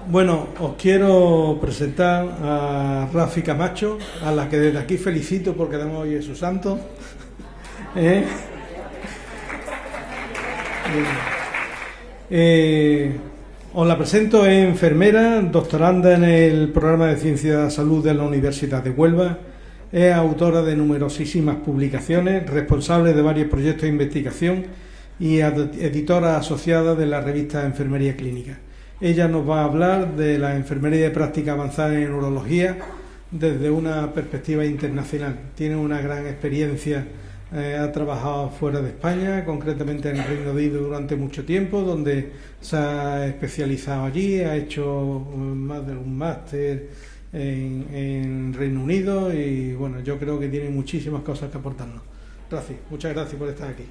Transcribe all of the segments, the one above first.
Bueno, os quiero presentar a Rafi Camacho, a la que desde aquí felicito porque además hoy es su santo. ¿Eh? Os la presento, es enfermera, doctoranda en el programa de Ciencia de la Salud de la Universidad de Huelva, es autora de numerosísimas publicaciones, responsable de varios proyectos de investigación y editora asociada de la revista Enfermería Clínica. Ella nos va a hablar de la enfermería de práctica avanzada en urología desde una perspectiva internacional. Tiene una gran experiencia, ha trabajado fuera de España, concretamente en el Reino Unido durante mucho tiempo, donde se ha especializado allí, ha hecho más de un máster en Reino Unido y bueno, yo creo que tiene muchísimas cosas que aportarnos. Rafi, muchas gracias por estar aquí.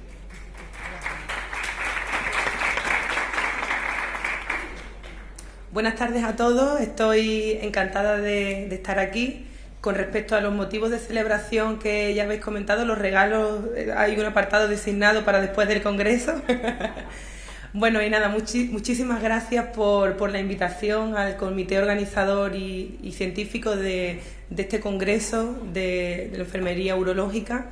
Buenas tardes a todos, estoy encantada de estar aquí. Con respecto a los motivos de celebración que ya habéis comentado, los regalos, hay un apartado designado para después del Congreso. Bueno, y nada, muchísimas gracias por la invitación al comité organizador y científico de este Congreso de la Enfermería Urológica.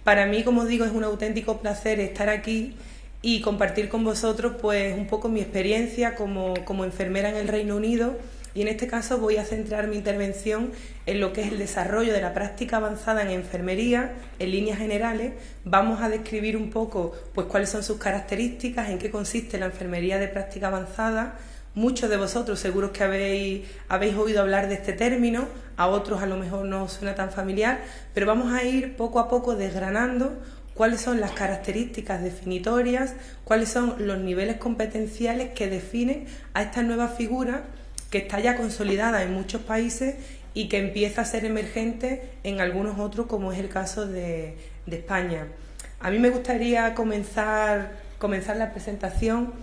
Para mí, como os digo, es un auténtico placer estar aquí y compartir con vosotros pues un poco mi experiencia como enfermera en el Reino Unido, y en este caso voy a centrar mi intervención en lo que es el desarrollo de la práctica avanzada en enfermería en líneas generales. Vamos a describir un poco pues cuáles son sus características, en qué consiste la enfermería de práctica avanzada. Muchos de vosotros seguros que habéis oído hablar de este término, a otros a lo mejor no os suena tan familiar, pero vamos a ir poco a poco desgranando cuáles son las características definitorias, cuáles son los niveles competenciales que definen a esta nueva figura que está ya consolidada en muchos países y que empieza a ser emergente en algunos otros, como es el caso de España. A mí me gustaría comenzar la presentación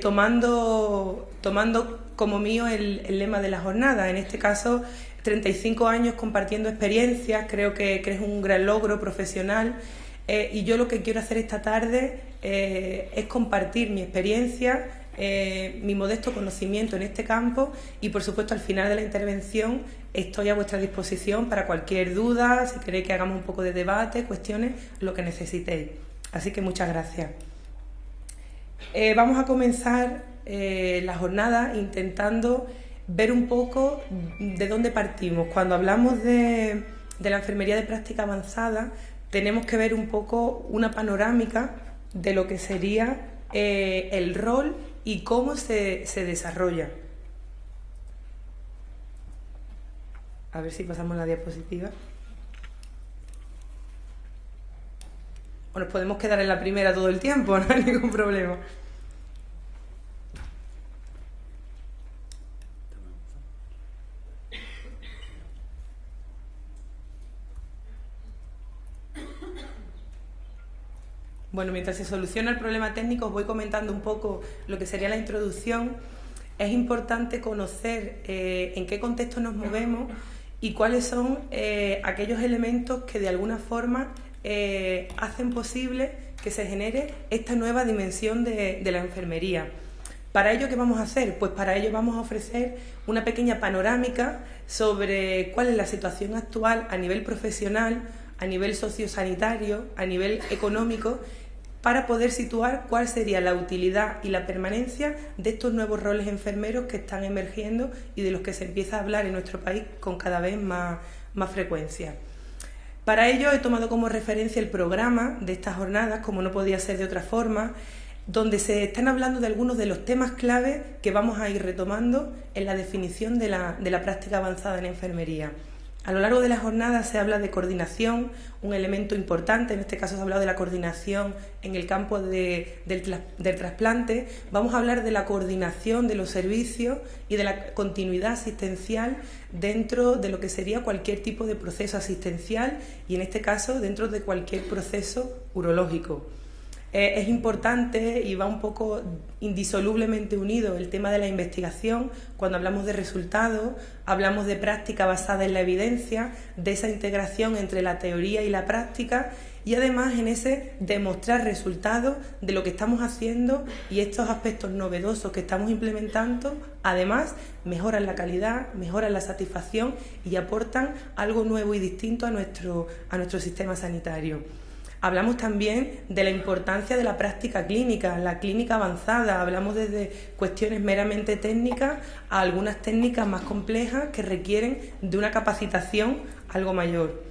tomando como mío el lema de la jornada. En este caso, 35 años compartiendo experiencias, creo que es un gran logro profesional. Y yo lo que quiero hacer esta tarde es compartir mi experiencia, mi modesto conocimiento en este campo, y por supuesto al final de la intervención estoy a vuestra disposición para cualquier duda, si queréis que hagamos un poco de debate, cuestiones, lo que necesitéis. Así que muchas gracias. Vamos a comenzar la jornada intentando ver un poco de dónde partimos. Cuando hablamos de la enfermería de práctica avanzada, tenemos que ver un poco una panorámica de lo que sería el rol y cómo se desarrolla. A ver si pasamos la diapositiva. O nos podemos quedar en la primera todo el tiempo, no hay ningún problema. Bueno, mientras se soluciona el problema técnico, os voy comentando un poco lo que sería la introducción. Es importante conocer en qué contexto nos movemos y cuáles son aquellos elementos que de alguna forma hacen posible que se genere esta nueva dimensión de la enfermería. ¿Para ello qué vamos a hacer? Pues para ello vamos a ofrecer una pequeña panorámica sobre cuál es la situación actual a nivel profesional, a nivel sociosanitario, a nivel económico, para poder situar cuál sería la utilidad y la permanencia de estos nuevos roles enfermeros que están emergiendo y de los que se empieza a hablar en nuestro país con cada vez más frecuencia. Para ello he tomado como referencia el programa de estas jornadas, como no podía ser de otra forma, donde se están hablando de algunos de los temas clave que vamos a ir retomando en la definición de la práctica avanzada en enfermería. A lo largo de la jornada se habla de coordinación, un elemento importante, en este caso se ha hablado de la coordinación en el campo del trasplante. Vamos a hablar de la coordinación de los servicios y de la continuidad asistencial dentro de lo que sería cualquier tipo de proceso asistencial y en este caso dentro de cualquier proceso urológico. Es importante y va un poco indisolublemente unido el tema de la investigación. Cuando hablamos de resultados, hablamos de práctica basada en la evidencia, de esa integración entre la teoría y la práctica, y además en ese demostrar resultados de lo que estamos haciendo, y estos aspectos novedosos que estamos implementando además mejoran la calidad, mejoran la satisfacción y aportan algo nuevo y distinto a nuestro sistema sanitario. Hablamos también de la importancia de la práctica clínica, la clínica avanzada. Hablamos desde cuestiones meramente técnicas a algunas técnicas más complejas que requieren de una capacitación algo mayor.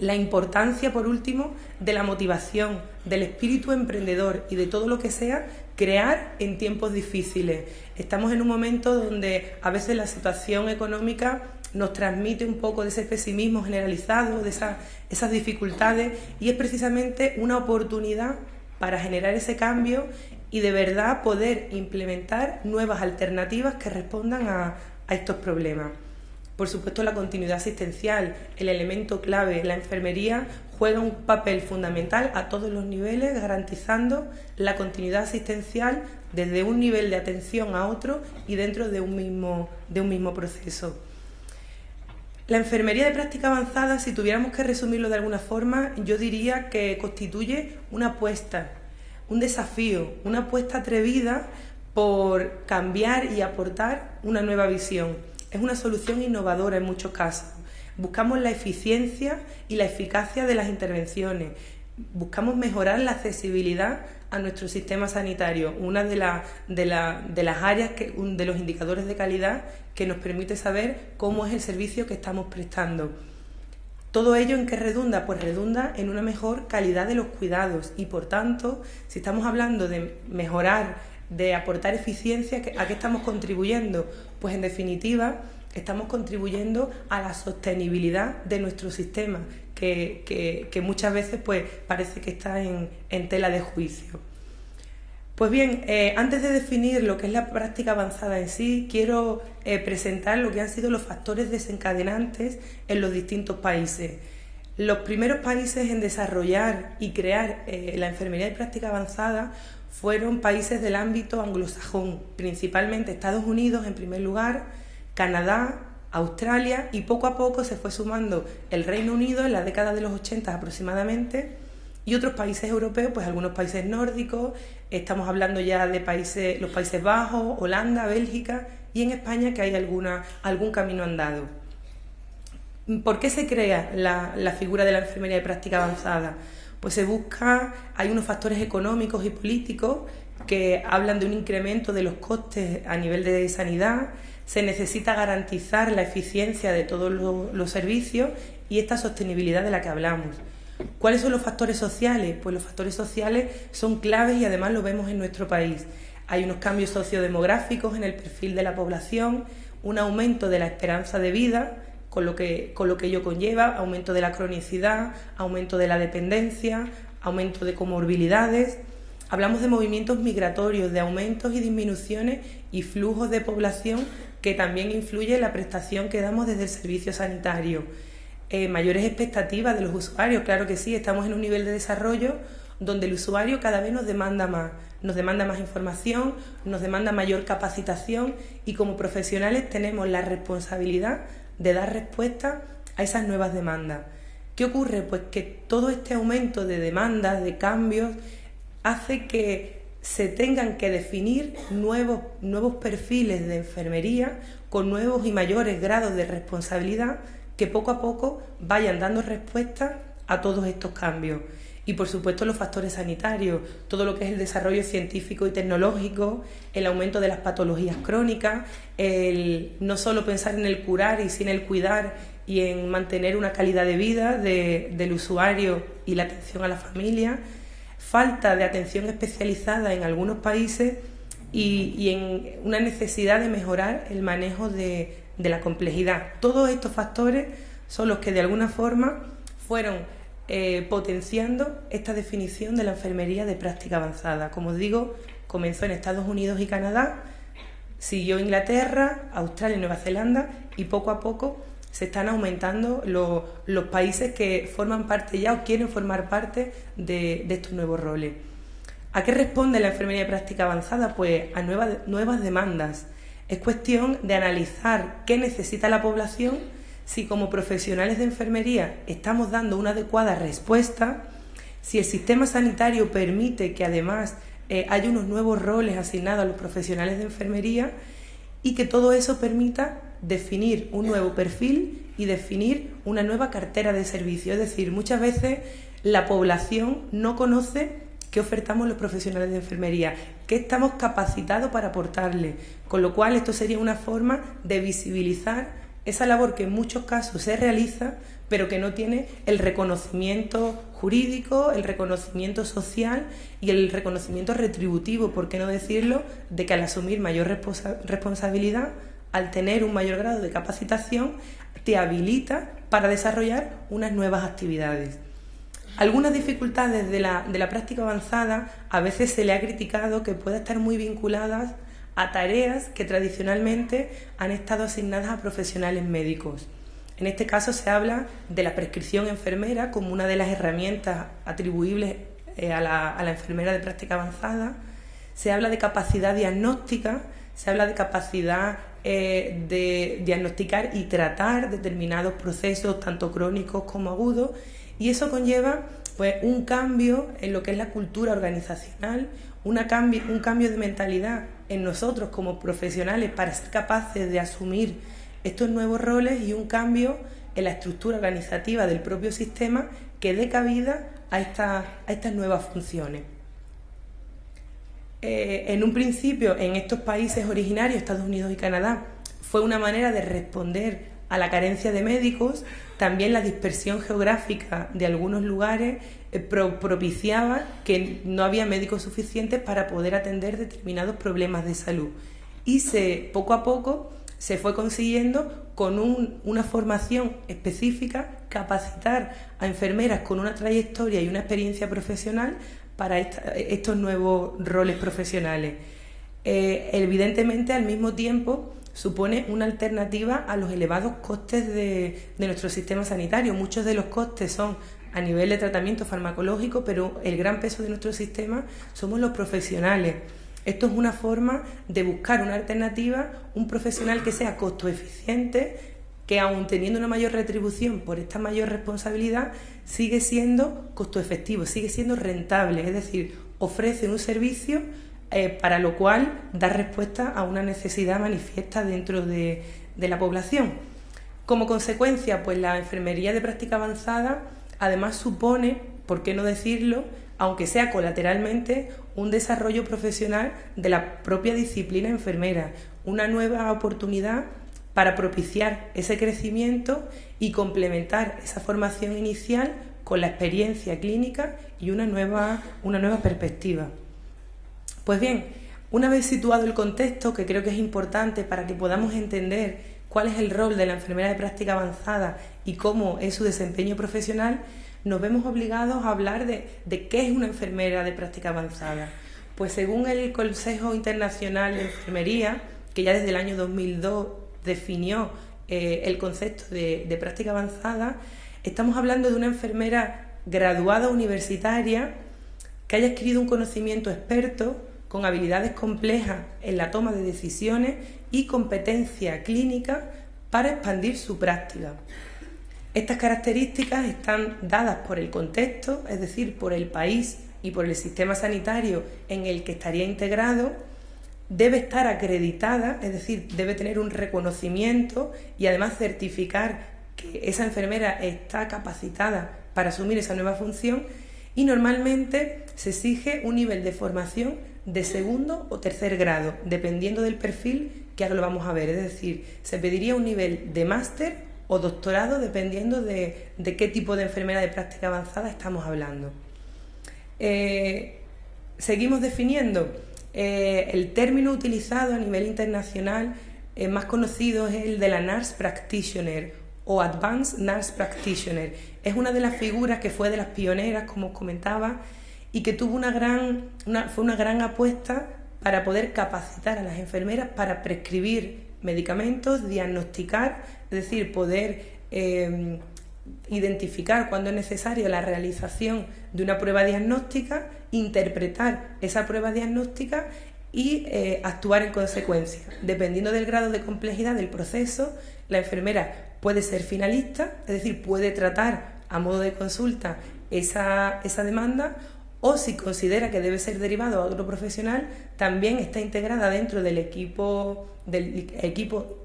La importancia, por último, de la motivación, del espíritu emprendedor y de todo lo que sea crear en tiempos difíciles. Estamos en un momento donde a veces la situación económica nos transmite un poco de ese pesimismo generalizado, de esas dificultades, y es precisamente una oportunidad para generar ese cambio y de verdad poder implementar nuevas alternativas que respondan a estos problemas. Por supuesto, la continuidad asistencial, el elemento clave. La enfermería juega un papel fundamental a todos los niveles, garantizando la continuidad asistencial desde un nivel de atención a otro y dentro de un mismo proceso. La enfermería de práctica avanzada, si tuviéramos que resumirlo de alguna forma, yo diría que constituye una apuesta, un desafío, una apuesta atrevida por cambiar y aportar una nueva visión. Es una solución innovadora en muchos casos. Buscamos la eficiencia y la eficacia de las intervenciones. Buscamos mejorar la accesibilidad a nuestro sistema sanitario, una de las áreas, de los indicadores de calidad que nos permite saber cómo es el servicio que estamos prestando. ¿Todo ello en qué redunda? Pues redunda en una mejor calidad de los cuidados y, por tanto, si estamos hablando de mejorar, de aportar eficiencia, ¿a qué estamos contribuyendo? Pues en definitiva estamos contribuyendo a la sostenibilidad de nuestro sistema, que muchas veces pues parece que está en tela de juicio. Pues bien, antes de definir lo que es la práctica avanzada en sí, quiero presentar lo que han sido los factores desencadenantes en los distintos países. Los primeros países en desarrollar y crear la enfermería de práctica avanzada fueron países del ámbito anglosajón, principalmente Estados Unidos en primer lugar, Canadá, Australia, y poco a poco se fue sumando el Reino Unido en la década de los 80 aproximadamente, y otros países europeos, pues algunos países nórdicos, estamos hablando ya de los Países Bajos, Holanda, Bélgica, y en España que hay algún camino andado. ¿Por qué se crea la figura de la enfermería de práctica avanzada? Pues hay unos factores económicos y políticos que hablan de un incremento de los costes a nivel de sanidad. Se necesita garantizar la eficiencia de todos los servicios y esta sostenibilidad de la que hablamos. ¿Cuáles son los factores sociales? Pues los factores sociales son claves y además lo vemos en nuestro país. Hay unos cambios sociodemográficos en el perfil de la población, un aumento de la esperanza de vida, con lo que ello conlleva, aumento de la cronicidad, aumento de la dependencia, aumento de comorbilidades. Hablamos de movimientos migratorios, de aumentos y disminuciones y flujos de población que también influye en la prestación que damos desde el servicio sanitario. Mayores expectativas de los usuarios, claro que sí, estamos en un nivel de desarrollo donde el usuario cada vez nos demanda más información, nos demanda mayor capacitación, y como profesionales tenemos la responsabilidad de dar respuesta a esas nuevas demandas. ¿Qué ocurre? Pues que todo este aumento de demandas, de cambios, hace que se tengan que definir nuevos perfiles de enfermería con nuevos y mayores grados de responsabilidad que poco a poco vayan dando respuesta a todos estos cambios. Y por supuesto los factores sanitarios, todo lo que es el desarrollo científico y tecnológico, el aumento de las patologías crónicas, el no solo pensar en el curar y sin el cuidar, y en mantener una calidad de vida del usuario y la atención a la familia, falta de atención especializada en algunos países y en una necesidad de mejorar el manejo de la complejidad. Todos estos factores son los que de alguna forma fueron potenciando esta definición de la enfermería de práctica avanzada. Como os digo, comenzó en Estados Unidos y Canadá, siguió Inglaterra, Australia y Nueva Zelanda, y poco a poco se están aumentando los países que forman parte ya o quieren formar parte de estos nuevos roles. ¿A qué responde la enfermería de práctica avanzada? Pues a nuevas demandas. Es cuestión de analizar qué necesita la población, si como profesionales de enfermería estamos dando una adecuada respuesta, Si el sistema sanitario permite que además haya unos nuevos roles asignados a los profesionales de enfermería y que todo eso permita definir un nuevo perfil y definir una nueva cartera de servicios. Es decir, muchas veces la población no conoce qué ofertamos los profesionales de enfermería, qué estamos capacitados para aportarle, con lo cual esto sería una forma de visibilizar esa labor que en muchos casos se realiza, pero que no tiene el reconocimiento jurídico, el reconocimiento social y el reconocimiento retributivo, por qué no decirlo, de que al asumir mayor responsabilidad, al tener un mayor grado de capacitación, te habilita para desarrollar unas nuevas actividades. Algunas dificultades de la práctica avanzada a veces se le ha criticado que pueda estar muy vinculadas a tareas que tradicionalmente han estado asignadas a profesionales médicos. En este caso se habla de la prescripción enfermera como una de las herramientas atribuibles a la enfermera de práctica avanzada. Se habla de capacidad diagnóstica, se habla de capacidad de diagnosticar y tratar determinados procesos, tanto crónicos como agudos, y eso conlleva pues, un cambio en lo que es la cultura organizacional, un cambio de mentalidad en nosotros como profesionales para ser capaces de asumir estos nuevos roles y un cambio en la estructura organizativa del propio sistema que dé cabida a estas nuevas funciones. En un principio, en estos países originarios, Estados Unidos y Canadá, fue una manera de responder a la carencia de médicos. También la dispersión geográfica de algunos lugares propiciaba que no había médicos suficientes para poder atender determinados problemas de salud. Y poco a poco se fue consiguiendo con una formación específica, capacitar a enfermeras con una trayectoria y una experiencia profesional para estos nuevos roles profesionales. Evidentemente, al mismo tiempo, supone una alternativa a los elevados costes de nuestro sistema sanitario. Muchos de los costes son a nivel de tratamiento farmacológico, pero el gran peso de nuestro sistema somos los profesionales. Esto es una forma de buscar una alternativa, un profesional que sea costo eficiente, que aun teniendo una mayor retribución por esta mayor responsabilidad, sigue siendo costo efectivo, sigue siendo rentable, es decir, ofrece un servicio para lo cual da respuesta a una necesidad manifiesta dentro de la población. Como consecuencia, pues la enfermería de práctica avanzada además supone, por qué no decirlo, aunque sea colateralmente, un desarrollo profesional de la propia disciplina enfermera, una nueva oportunidad para propiciar ese crecimiento y complementar esa formación inicial con la experiencia clínica y una nueva perspectiva. Pues bien, una vez situado el contexto, que creo que es importante para que podamos entender cuál es el rol de la enfermera de práctica avanzada y cómo es su desempeño profesional, nos vemos obligados a hablar de qué es una enfermera de práctica avanzada. Pues según el Consejo Internacional de Enfermería, que ya desde el año 2002 definió el concepto de práctica avanzada, estamos hablando de una enfermera graduada universitaria que haya adquirido un conocimiento experto con habilidades complejas en la toma de decisiones y competencia clínica para expandir su práctica. Estas características están dadas por el contexto, es decir, por el país y por el sistema sanitario en el que estaría integrado. Debe estar acreditada, es decir, debe tener un reconocimiento y además certificar que esa enfermera está capacitada para asumir esa nueva función, y normalmente se exige un nivel de formación de segundo o tercer grado, dependiendo del perfil, que ahora lo vamos a ver. Es decir, se pediría un nivel de máster o doctorado dependiendo de qué tipo de enfermera de práctica avanzada estamos hablando. Seguimos definiendo. El término utilizado a nivel internacional más conocido es el de la Nurse Practitioner o Advanced Nurse Practitioner. Es una de las figuras que fue de las pioneras, como os comentaba, y que tuvo fue una gran apuesta para poder capacitar a las enfermeras para prescribir medicamentos, diagnosticar, es decir, poder identificar cuando es necesario la realización de una prueba diagnóstica, interpretar esa prueba diagnóstica y actuar en consecuencia. Dependiendo del grado de complejidad del proceso, la enfermera puede ser finalista, es decir, puede tratar a modo de consulta esa demanda, o si considera que debe ser derivado a otro profesional, también está integrada dentro del equipo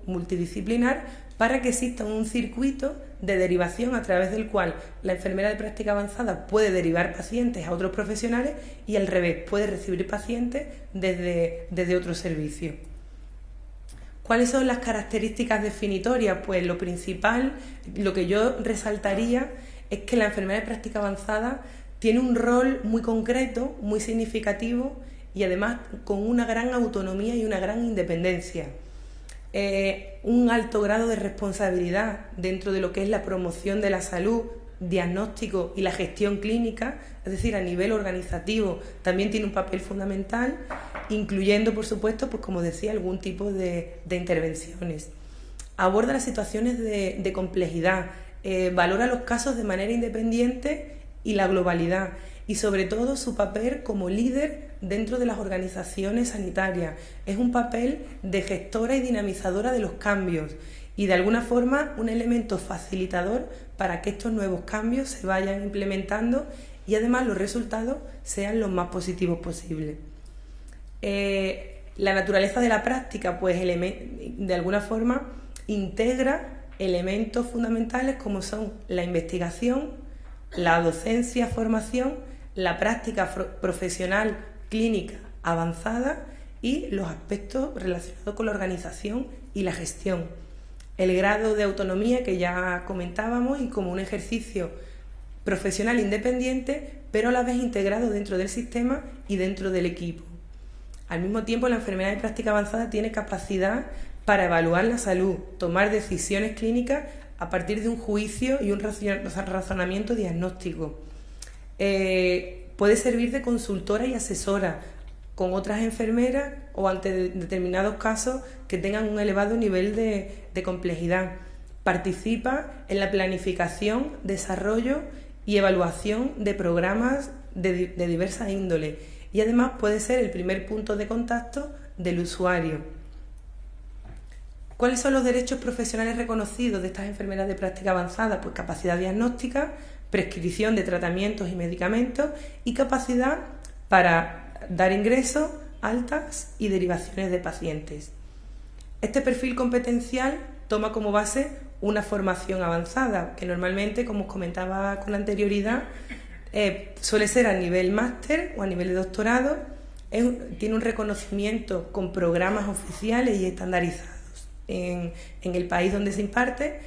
multidisciplinar para que exista un circuito de derivación a través del cual la enfermera de práctica avanzada puede derivar pacientes a otros profesionales y al revés, puede recibir pacientes desde otro servicio. ¿Cuáles son las características definitorias? Pues lo principal, lo que yo resaltaría es que la enfermera de práctica avanzada tiene un rol muy concreto, muy significativo y además con una gran autonomía y una gran independencia. Un alto grado de responsabilidad dentro de lo que es la promoción de la salud, diagnóstico y la gestión clínica, es decir, a nivel organizativo también tiene un papel fundamental, incluyendo, por supuesto, pues como decía, algún tipo de intervenciones. Aborda las situaciones de complejidad, valora los casos de manera independiente y la globalidad, y sobre todo su papel como líder dentro de las organizaciones sanitarias. Es un papel de gestora y dinamizadora de los cambios y de alguna forma un elemento facilitador para que estos nuevos cambios se vayan implementando y además los resultados sean los más positivos posibles. La naturaleza de la práctica, pues de alguna forma integra elementos fundamentales como son la investigación, la docencia, formación, la práctica profesional clínica avanzada y los aspectos relacionados con la organización y la gestión. El grado de autonomía que ya comentábamos y como un ejercicio profesional independiente, pero a la vez integrado dentro del sistema y dentro del equipo. Al mismo tiempo, la enfermera de práctica avanzada tiene capacidad para evaluar la salud, tomar decisiones clínicas a partir de un juicio y un razonamiento diagnóstico. Puede servir de consultora y asesora con otras enfermeras o ante determinados casos que tengan un elevado nivel de complejidad. Participa en la planificación, desarrollo y evaluación de programas de diversa índole y además puede ser el primer punto de contacto del usuario. ¿Cuáles son los derechos profesionales reconocidos de estas enfermeras de práctica avanzada? Pues capacidad diagnóstica, prescripción de tratamientos y medicamentos y capacidad para dar ingresos, altas y derivaciones de pacientes. Este perfil competencial toma como base una formación avanzada, que normalmente, como os comentaba con anterioridad, suele ser a nivel máster o a nivel de doctorado, tiene un reconocimiento con programas oficiales y estandarizados en el país donde se imparte.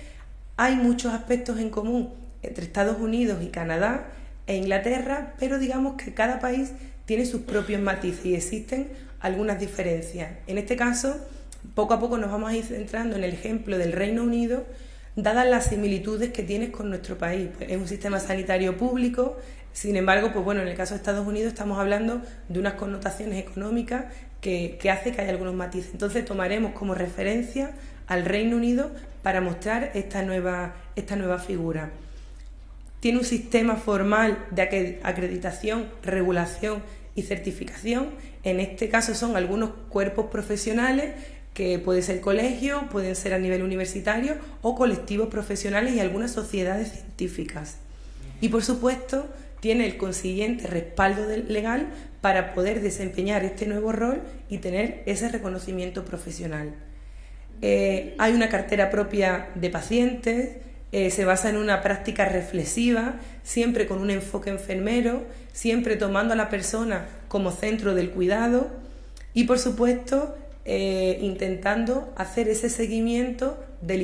Hay muchos aspectos en común entre Estados Unidos y Canadá e Inglaterra, pero digamos que cada país tiene sus propios matices y existen algunas diferencias. En este caso, poco a poco nos vamos a ir centrando en el ejemplo del Reino Unido, dadas las similitudes que tiene con nuestro país. Es un sistema sanitario público, sin embargo, pues bueno, en el caso de Estados Unidos estamos hablando de unas connotaciones económicas que hace que haya algunos matices. Entonces tomaremos como referencia al Reino Unido para mostrar esta nueva figura. Tiene un sistema formal de acreditación, regulación y certificación. En este caso son algunos cuerpos profesionales que puede ser colegio, pueden ser a nivel universitario o colectivos profesionales y algunas sociedades científicas. Y por supuesto tiene el consiguiente respaldo legal para poder desempeñar este nuevo rol y tener ese reconocimiento profesional. Hay una cartera propia de pacientes, se basa en una práctica reflexiva, siempre con un enfoque enfermero, siempre tomando a la persona como centro del cuidado y, por supuesto, intentando hacer ese seguimiento del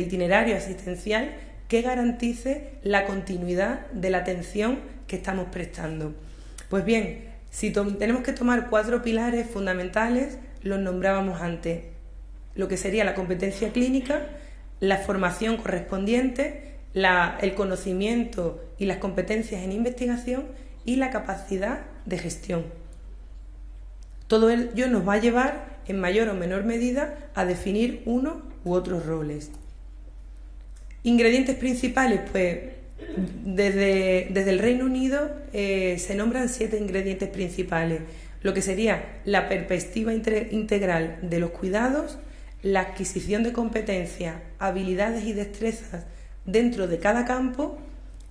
itinerario asistencial que garantice la continuidad de la atención que estamos prestando. Pues bien, si tenemos que tomar 4 pilares fundamentales, los nombrábamos antes, lo que sería la competencia clínica, la formación correspondiente, el conocimiento y las competencias en investigación y la capacidad de gestión. Todo ello nos va a llevar, en mayor o menor medida, a definir uno u otros roles. Ingredientes principales, pues desde el Reino Unido se nombran 7 ingredientes principales, lo que sería la perspectiva integral de los cuidados, la adquisición de competencias, habilidades y destrezas dentro de cada campo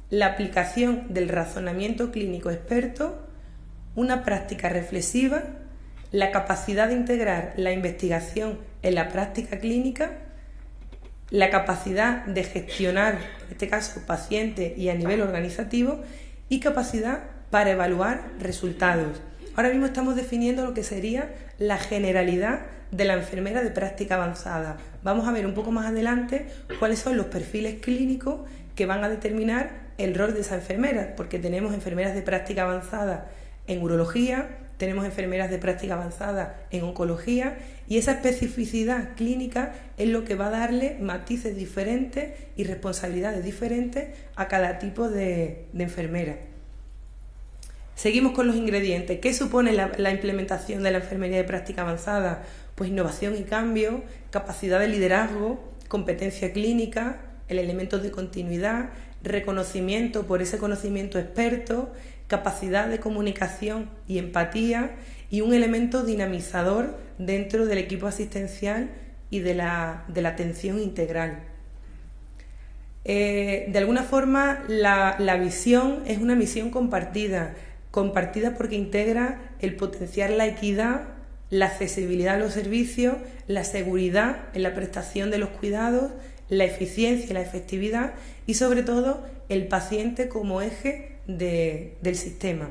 la aplicación del razonamiento clínico experto, una práctica reflexiva, la capacidad de integrar la investigación en la práctica clínica, la capacidad de gestionar, en este caso, pacientes y a nivel organizativo, y capacidad para evaluar resultados. Ahora mismo estamos definiendo lo que sería la generalidad de la enfermera de práctica avanzada. Vamos a ver un poco más adelante cuáles son los perfiles clínicos que van a determinar el rol de esa enfermera, porque tenemos enfermeras de práctica avanzada en urología, tenemos enfermeras de práctica avanzada en oncología, y esa especificidad clínica es lo que va a darle matices diferentes y responsabilidades diferentes a cada tipo de enfermera. Seguimos con los ingredientes. ¿Qué supone la implementación de la enfermería de práctica avanzada? Pues innovación y cambio, capacidad de liderazgo, competencia clínica, el elemento de continuidad, reconocimiento por ese conocimiento experto, capacidad de comunicación y empatía, y un elemento dinamizador dentro del equipo asistencial y de la atención integral. De alguna forma, la visión es una misión compartida porque integra el potenciar la equidad, la accesibilidad a los servicios, la seguridad en la prestación de los cuidados, la eficiencia y la efectividad, y sobre todo el paciente como eje del sistema.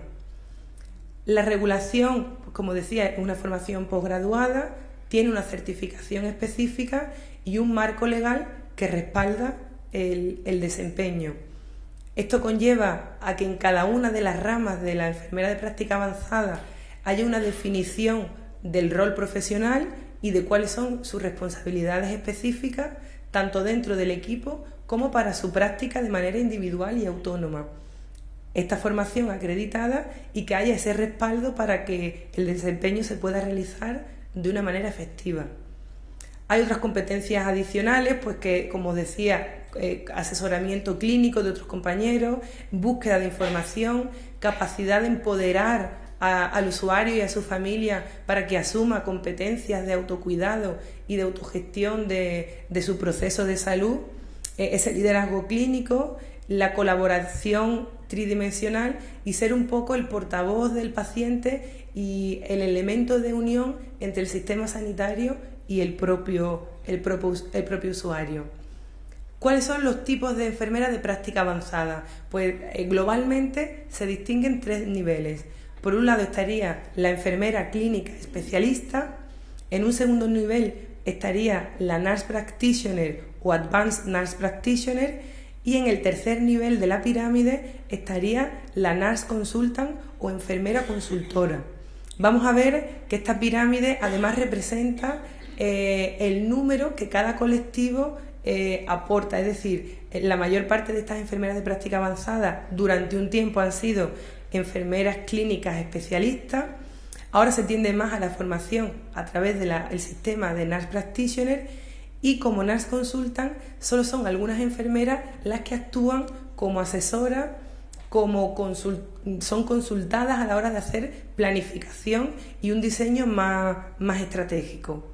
La regulación, como decía, es una formación posgraduada, tiene una certificación específica y un marco legal que respalda el desempeño. Esto conlleva a que en cada una de las ramas de la enfermera de práctica avanzada haya una definición del rol profesional y de cuáles son sus responsabilidades específicas, tanto dentro del equipo como para su práctica de manera individual y autónoma. Esta formación acreditada y que haya ese respaldo para que el desempeño se pueda realizar de una manera efectiva. Hay otras competencias adicionales, pues que, como decía, asesoramiento clínico de otros compañeros, búsqueda de información, capacidad de empoderar al usuario y a su familia para que asuma competencias de autocuidado y de autogestión de su proceso de salud, ese liderazgo clínico, la colaboración tridimensional y ser un poco el portavoz del paciente y el elemento de unión entre el sistema sanitario y el propio usuario. ¿Cuáles son los tipos de enfermeras de práctica avanzada? Pues globalmente se distinguen 3 niveles. Por un lado estaría la enfermera clínica especialista, en un segundo nivel estaría la Nurse Practitioner o Advanced Nurse Practitioner, y en el tercer nivel de la pirámide estaría la Nurse Consultant o enfermera consultora. Vamos a ver que esta pirámide además representa el número que cada colectivo aporta, es decir, la mayor parte de estas enfermeras de práctica avanzada durante un tiempo han sido enfermeras clínicas especialistas. Ahora se tiende más a la formación a través del sistema de Nurse Practitioner, y como Nurse Consultant solo son algunas enfermeras las que actúan como asesoras, son consultadas a la hora de hacer planificación y un diseño más estratégico.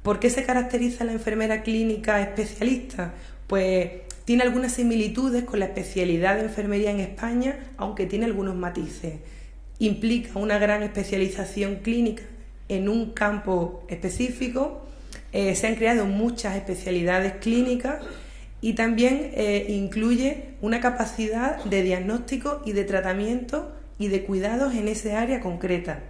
¿Por qué se caracteriza la enfermera clínica especialista? Pues tiene algunas similitudes con la especialidad de enfermería en España, aunque tiene algunos matices. Implica una gran especialización clínica en un campo específico. Se han creado muchas especialidades clínicas y también incluye una capacidad de diagnóstico y de tratamiento y de cuidados en ese área concreta.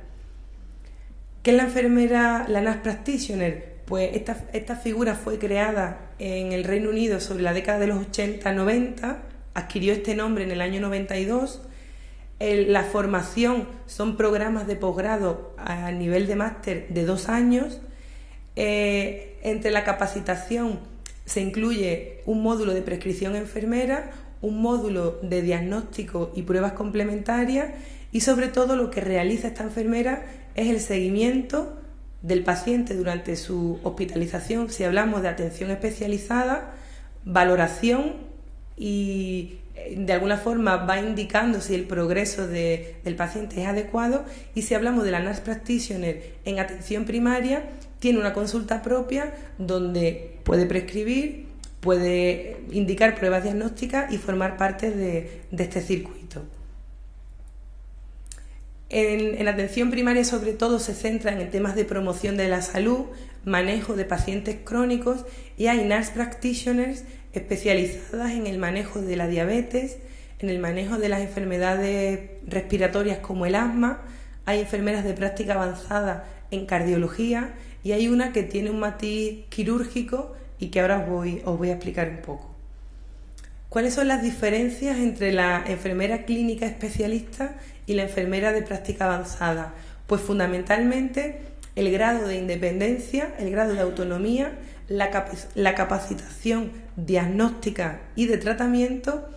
¿Qué es la enfermera, la Nurse Practitioner? Pues esta figura fue creada en el Reino Unido sobre la década de los 80-90, adquirió este nombre en el año 92. La formación son programas de posgrado a nivel de máster de 2 años. Entre la capacitación se incluye un módulo de prescripción enfermera, un módulo de diagnóstico y pruebas complementarias, y sobre todo lo que realiza esta enfermera es el seguimiento del paciente durante su hospitalización, si hablamos de atención especializada, valoración y de alguna forma va indicando si el progreso del paciente es adecuado, y si hablamos de la Nurse Practitioner en atención primaria, tiene una consulta propia donde puede prescribir, puede indicar pruebas diagnósticas y formar parte de este circuito. En atención primaria, sobre todo, se centran en temas de promoción de la salud, manejo de pacientes crónicos, y hay nurse practitioners especializadas en el manejo de la diabetes, en el manejo de las enfermedades respiratorias como el asma. Hay enfermeras de práctica avanzada en cardiología y hay una que tiene un matiz quirúrgico y que ahora os voy a explicar un poco. ¿Cuáles son las diferencias entre la enfermera clínica especialista y la enfermera de práctica avanzada? Pues fundamentalmente el grado de independencia, el grado de autonomía, la capacitación diagnóstica y de tratamiento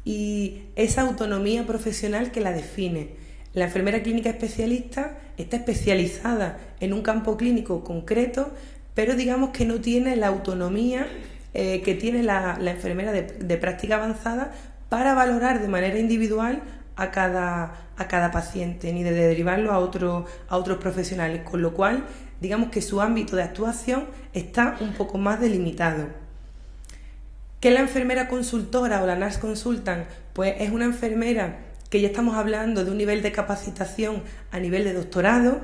y esa autonomía profesional que la define. La enfermera clínica especialista está especializada en un campo clínico concreto, pero digamos que no tiene la autonomía que tiene la enfermera de práctica avanzada para valorar de manera individual a cada paciente, ni de derivarlo a otros profesionales, con lo cual digamos que su ámbito de actuación está un poco más delimitado. ¿Qué es la enfermera consultora o la nurse consultant? Pues es una enfermera que ya estamos hablando de un nivel de capacitación a nivel de doctorado,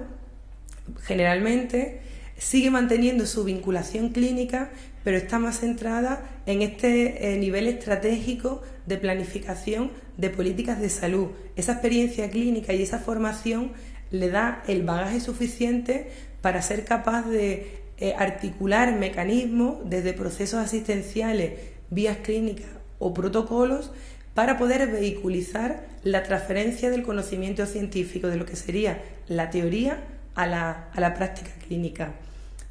generalmente, sigue manteniendo su vinculación clínica, pero está más centrada en este nivel estratégico de planificación de políticas de salud. Esa experiencia clínica y esa formación le da el bagaje suficiente para ser capaz de articular mecanismos desde procesos asistenciales, vías clínicas o protocolos para poder vehiculizar la transferencia del conocimiento científico de lo que sería la teoría a la práctica clínica.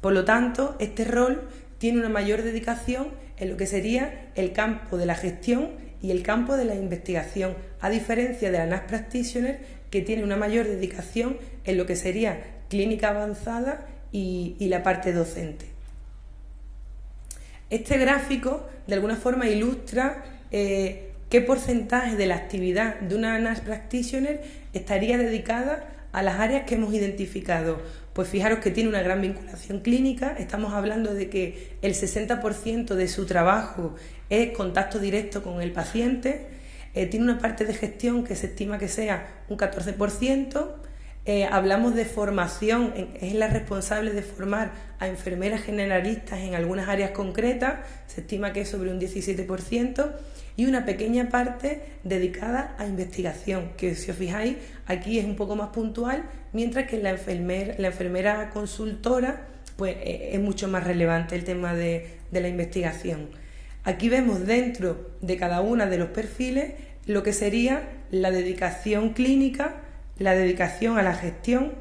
Por lo tanto, este rol tiene una mayor dedicación en lo que sería el campo de la gestión y el campo de la investigación, a diferencia de la nurse practitioner, que tiene una mayor dedicación en lo que sería clínica avanzada y la parte docente. Este gráfico de alguna forma ilustra qué porcentaje de la actividad de una nurse practitioner estaría dedicada a las áreas que hemos identificado. Pues fijaros que tiene una gran vinculación clínica, estamos hablando de que el 60% de su trabajo es contacto directo con el paciente, tiene una parte de gestión que se estima que sea un 14%, hablamos de formación, es la responsable de formar a enfermeras generalistas en algunas áreas concretas, se estima que es sobre un 17%, y una pequeña parte dedicada a investigación, que si os fijáis aquí es un poco más puntual, mientras que la enfermera consultora pues es mucho más relevante el tema de la investigación. Aquí vemos dentro de cada uno de los perfiles lo que sería la dedicación clínica, la dedicación a la gestión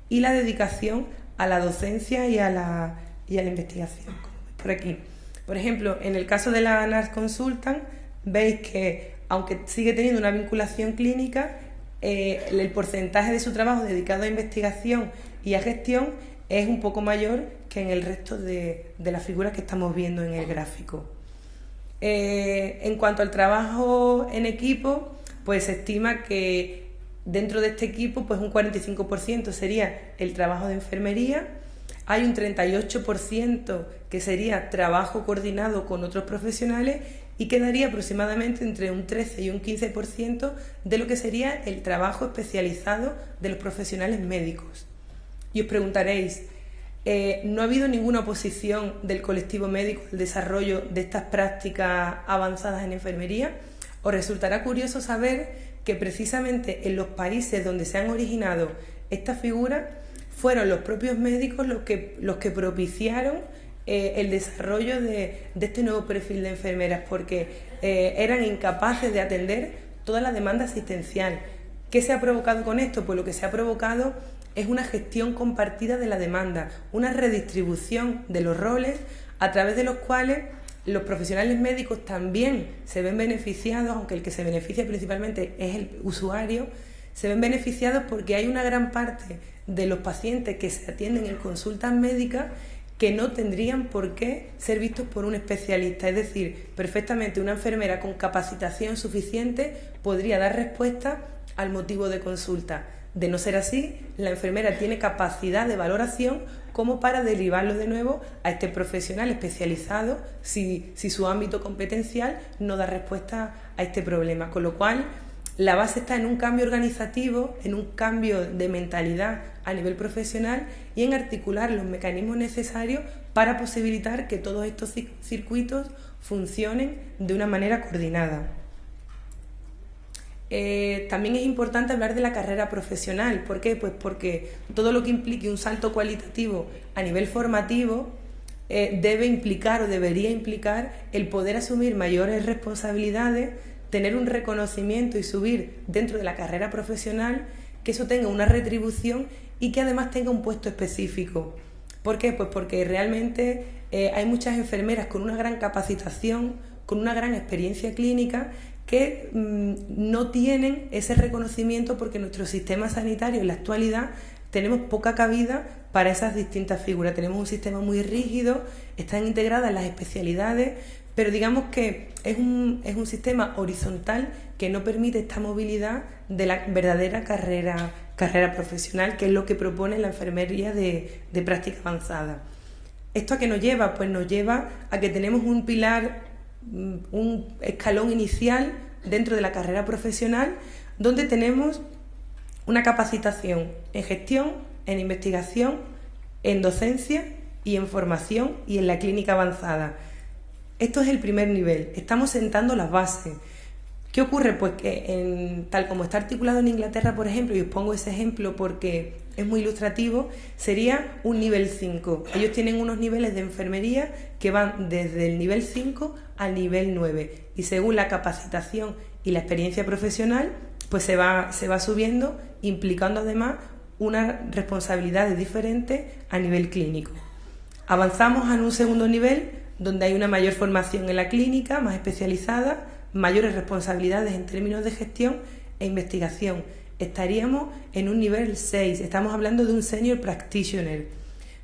y la dedicación a la docencia y a la investigación. Por aquí, por ejemplo, en el caso de la nurse consultant, veis que aunque sigue teniendo una vinculación clínica, el porcentaje de su trabajo dedicado a investigación y a gestión es un poco mayor que en el resto de las figuras que estamos viendo en el gráfico. En cuanto al trabajo en equipo, pues se estima que dentro de este equipo pues un 45% sería el trabajo de enfermería, hay un 38% que sería trabajo coordinado con otros profesionales y quedaría aproximadamente entre un 13 y un 15% de lo que sería el trabajo especializado de los profesionales médicos. Y os preguntaréis, ¿no ha habido ninguna oposición del colectivo médico al desarrollo de estas prácticas avanzadas en enfermería? Os resultará curioso saber que precisamente en los países donde se han originado estas figuras fueron los propios médicos los que propiciaron el desarrollo de este nuevo perfil de enfermeras, porque eran incapaces de atender toda la demanda asistencial. ¿Qué se ha provocado con esto? Pues lo que se ha provocado es una gestión compartida de la demanda, una redistribución de los roles a través de los cuales los profesionales médicos también se ven beneficiados, aunque el que se beneficia principalmente es el usuario, se ven beneficiados porque hay una gran parte de los pacientes que se atienden en consultas médicas que no tendrían por qué ser vistos por un especialista. Es decir, perfectamente una enfermera con capacitación suficiente podría dar respuesta al motivo de consulta. De no ser así, la enfermera tiene capacidad de valoración como para derivarlo de nuevo a este profesional especializado si su ámbito competencial no da respuesta a este problema. Con lo cual, la base está en un cambio organizativo, en un cambio de mentalidad a nivel profesional y en articular los mecanismos necesarios para posibilitar que todos estos circuitos funcionen de una manera coordinada. También es importante hablar de la carrera profesional. ¿Por qué? Pues porque todo lo que implique un salto cualitativo a nivel formativo debe implicar o debería implicar el poder asumir mayores responsabilidades, tener un reconocimiento y subir dentro de la carrera profesional, que eso tenga una retribución y que además tenga un puesto específico. ¿Por qué? Pues porque realmente hay muchas enfermeras con una gran capacitación, con una gran experiencia clínica, que no tienen ese reconocimiento porque nuestro sistema sanitario en la actualidad tenemos poca cabida para esas distintas figuras. Tenemos un sistema muy rígido, están integradas las especialidades, pero digamos que es un sistema horizontal que no permite esta movilidad de la verdadera carrera profesional, que es lo que propone la enfermería de práctica avanzada. ¿Esto a qué nos lleva? Pues nos lleva a que tenemos un pilar, un escalón inicial dentro de la carrera profesional, donde tenemos una capacitación en gestión, en investigación, en docencia y en formación y en la clínica avanzada. Esto es el primer nivel, estamos sentando las bases. ¿Qué ocurre? Pues que tal como está articulado en Inglaterra, por ejemplo, y os pongo ese ejemplo porque es muy ilustrativo, sería un nivel 5. Ellos tienen unos niveles de enfermería que van desde el nivel 5 al nivel 9 y según la capacitación y la experiencia profesional, pues se va subiendo, implicando además unas responsabilidades diferentes a nivel clínico. Avanzamos a un segundo nivel donde hay una mayor formación en la clínica, más especializada, mayores responsabilidades en términos de gestión e investigación. Estaríamos en un nivel 6, estamos hablando de un senior practitioner,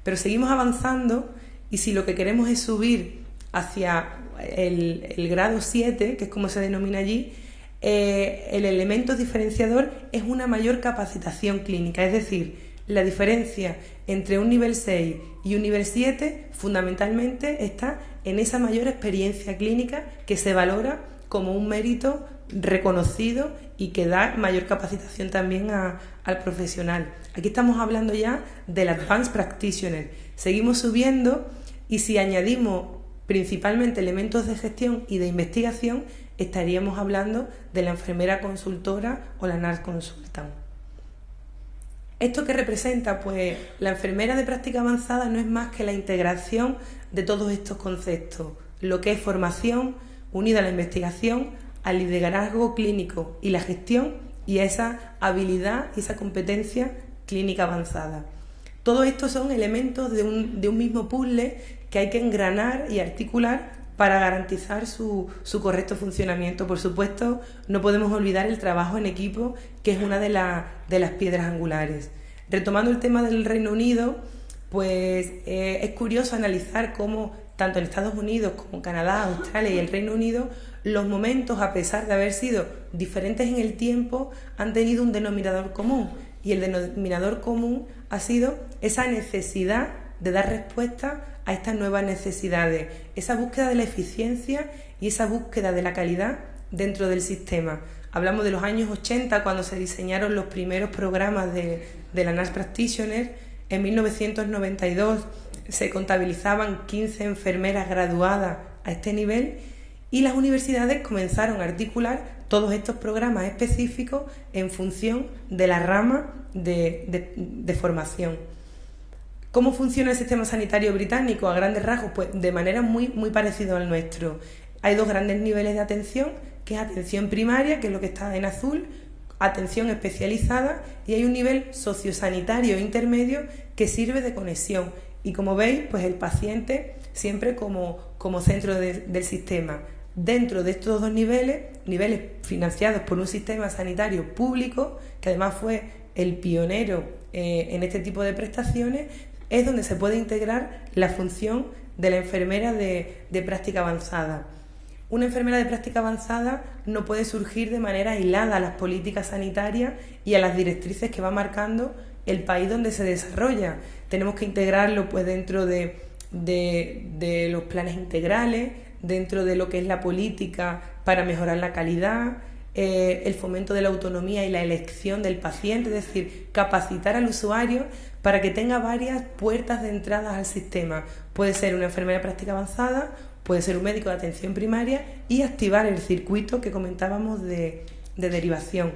pero seguimos avanzando y si lo que queremos es subir hacia el grado 7, que es como se denomina allí, el elemento diferenciador es una mayor capacitación clínica, es decir, la diferencia entre un nivel 6 y un nivel 7 fundamentalmente está en esa mayor experiencia clínica que se valora como un mérito reconocido y que da mayor capacitación también al profesional. Aquí estamos hablando ya del Advanced Practitioner. Seguimos subiendo y si añadimos principalmente elementos de gestión y de investigación, estaríamos hablando de la enfermera consultora o la nurse consultant. ¿Esto qué representa? Pues la enfermera de práctica avanzada no es más que la integración de todos estos conceptos, lo que es formación unida a la investigación, al liderazgo clínico y la gestión y a esa habilidad y esa competencia clínica avanzada. Todo esto son elementos de un mismo puzzle que hay que engranar y articular para garantizar su correcto funcionamiento. Por supuesto, no podemos olvidar el trabajo en equipo, que es una de las piedras angulares. Retomando el tema del Reino Unido, pues es curioso analizar cómo tanto en Estados Unidos como Canadá, Australia y el Reino Unido, los momentos, a pesar de haber sido diferentes en el tiempo, han tenido un denominador común. Y el denominador común ha sido esa necesidad de dar respuesta a estas nuevas necesidades, esa búsqueda de la eficiencia y esa búsqueda de la calidad dentro del sistema. Hablamos de los años 80, cuando se diseñaron los primeros programas de la Nurse Practitioner. En 1992 se contabilizaban 15 enfermeras graduadas a este nivel y las universidades comenzaron a articular todos estos programas específicos en función de la rama de formación. ¿Cómo funciona el sistema sanitario británico a grandes rasgos? Pues de manera muy parecida al nuestro. Hay dos grandes niveles de atención, que es atención primaria, que es lo que está en azul, atención especializada, y hay un nivel sociosanitario intermedio que sirve de conexión. Y como veis, pues el paciente siempre como centro del sistema. Dentro de estos dos niveles financiados por un sistema sanitario público, que además fue el pionero en este tipo de prestaciones, es donde se puede integrar la función de la enfermera de práctica avanzada. Una enfermera de práctica avanzada no puede surgir de manera aislada a las políticas sanitarias y a las directrices que va marcando el país donde se desarrolla. Tenemos que integrarlo pues dentro de los planes integrales, dentro de lo que es la política para mejorar la calidad, el fomento de la autonomía y la elección del paciente, es decir, capacitar al usuario para que tenga varias puertas de entrada al sistema. Puede ser una enfermera de práctica avanzada, puede ser un médico de atención primaria y activar el circuito que comentábamos de derivación.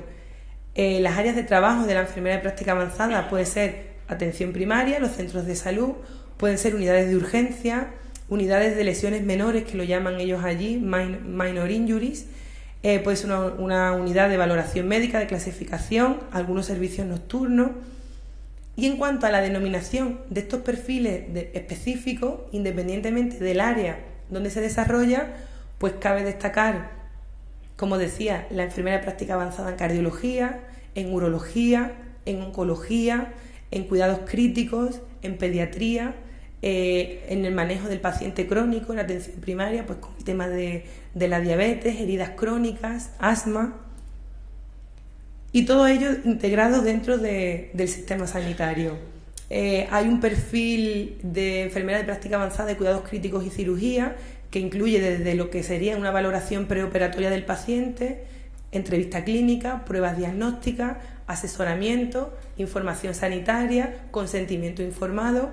Las áreas de trabajo de la enfermera de práctica avanzada puede ser atención primaria, los centros de salud, pueden ser unidades de urgencia, unidades de lesiones menores, que lo llaman ellos allí, minor injuries, puede ser una unidad de valoración médica, de clasificación, algunos servicios nocturnos. Y en cuanto a la denominación de estos perfiles específicos, independientemente del área donde se desarrolla, pues cabe destacar, como decía, la enfermera de práctica avanzada en cardiología, en urología, en oncología, en cuidados críticos, en pediatría, en el manejo del paciente crónico, en la atención primaria, pues con el tema de la diabetes, heridas crónicas, asma, y todo ello integrado dentro del sistema sanitario. Hay un perfil de enfermera de práctica avanzada de cuidados críticos y cirugía que incluye desde lo que sería una valoración preoperatoria del paciente, entrevista clínica, pruebas diagnósticas, asesoramiento, información sanitaria, consentimiento informado.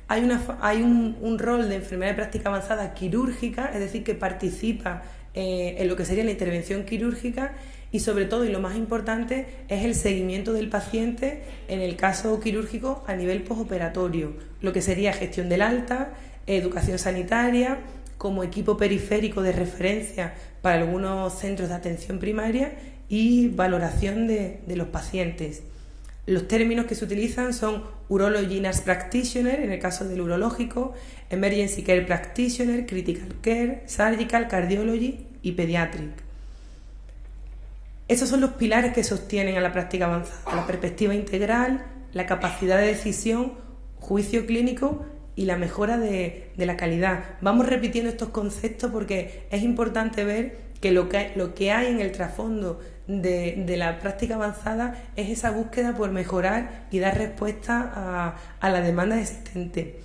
Hay un rol de enfermera de práctica avanzada quirúrgica, es decir, que participa en lo que sería la intervención quirúrgica, y sobre todo, y lo más importante, es el seguimiento del paciente en el caso quirúrgico a nivel postoperatorio, lo que sería gestión del alta, educación sanitaria, como equipo periférico de referencia para algunos centros de atención primaria y valoración de los pacientes. Los términos que se utilizan son Urology Nurse Practitioner, en el caso del urológico, Emergency Care Practitioner, Critical Care, Surgical, Cardiology y Pediatric. Esos son los pilares que sostienen a la práctica avanzada: la perspectiva integral, la capacidad de decisión, juicio clínico y la mejora de la calidad. Vamos repitiendo estos conceptos porque es importante ver que lo que hay en el trasfondo de la práctica avanzada es esa búsqueda por mejorar y dar respuesta a la demanda existente.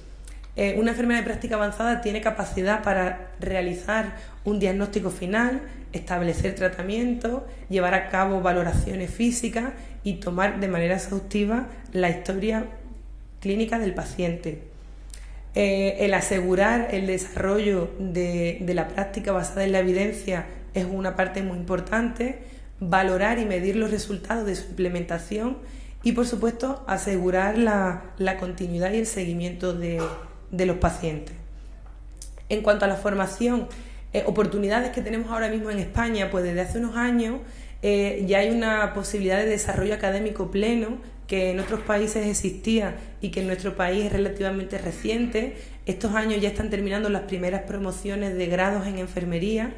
Una enfermera de práctica avanzada tiene capacidad para realizar un diagnóstico final, establecer tratamiento, llevar a cabo valoraciones físicas y tomar de manera exhaustiva la historia clínica del paciente. El asegurar el desarrollo de la práctica basada en la evidencia es una parte muy importante, valorar y medir los resultados de su implementación y, por supuesto, asegurar la continuidad y el seguimiento de los pacientes. En cuanto a la formación, oportunidades que tenemos ahora mismo en España, pues desde hace unos años ya hay una posibilidad de desarrollo académico pleno que en otros países existía y que en nuestro país es relativamente reciente. Estos años ya están terminando las primeras promociones de grados en enfermería,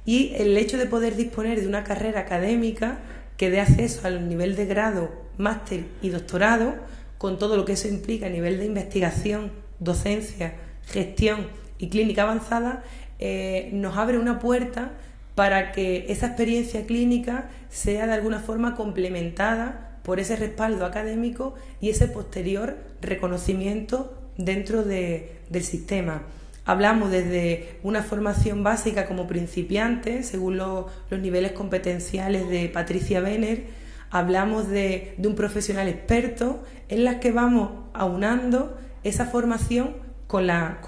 y el hecho de poder disponer de una carrera académica que dé acceso al nivel de grado, máster y doctorado, con todo lo que eso implica a nivel de investigación, docencia, gestión y clínica avanzada, nos abre una puerta para que esa experiencia clínica sea de alguna forma complementada por ese respaldo académico y ese posterior reconocimiento dentro del sistema. Hablamos desde una formación básica como principiante, según los niveles competenciales de Patricia Benner. Hablamos de un profesional experto, en las que vamos aunando esa formación con la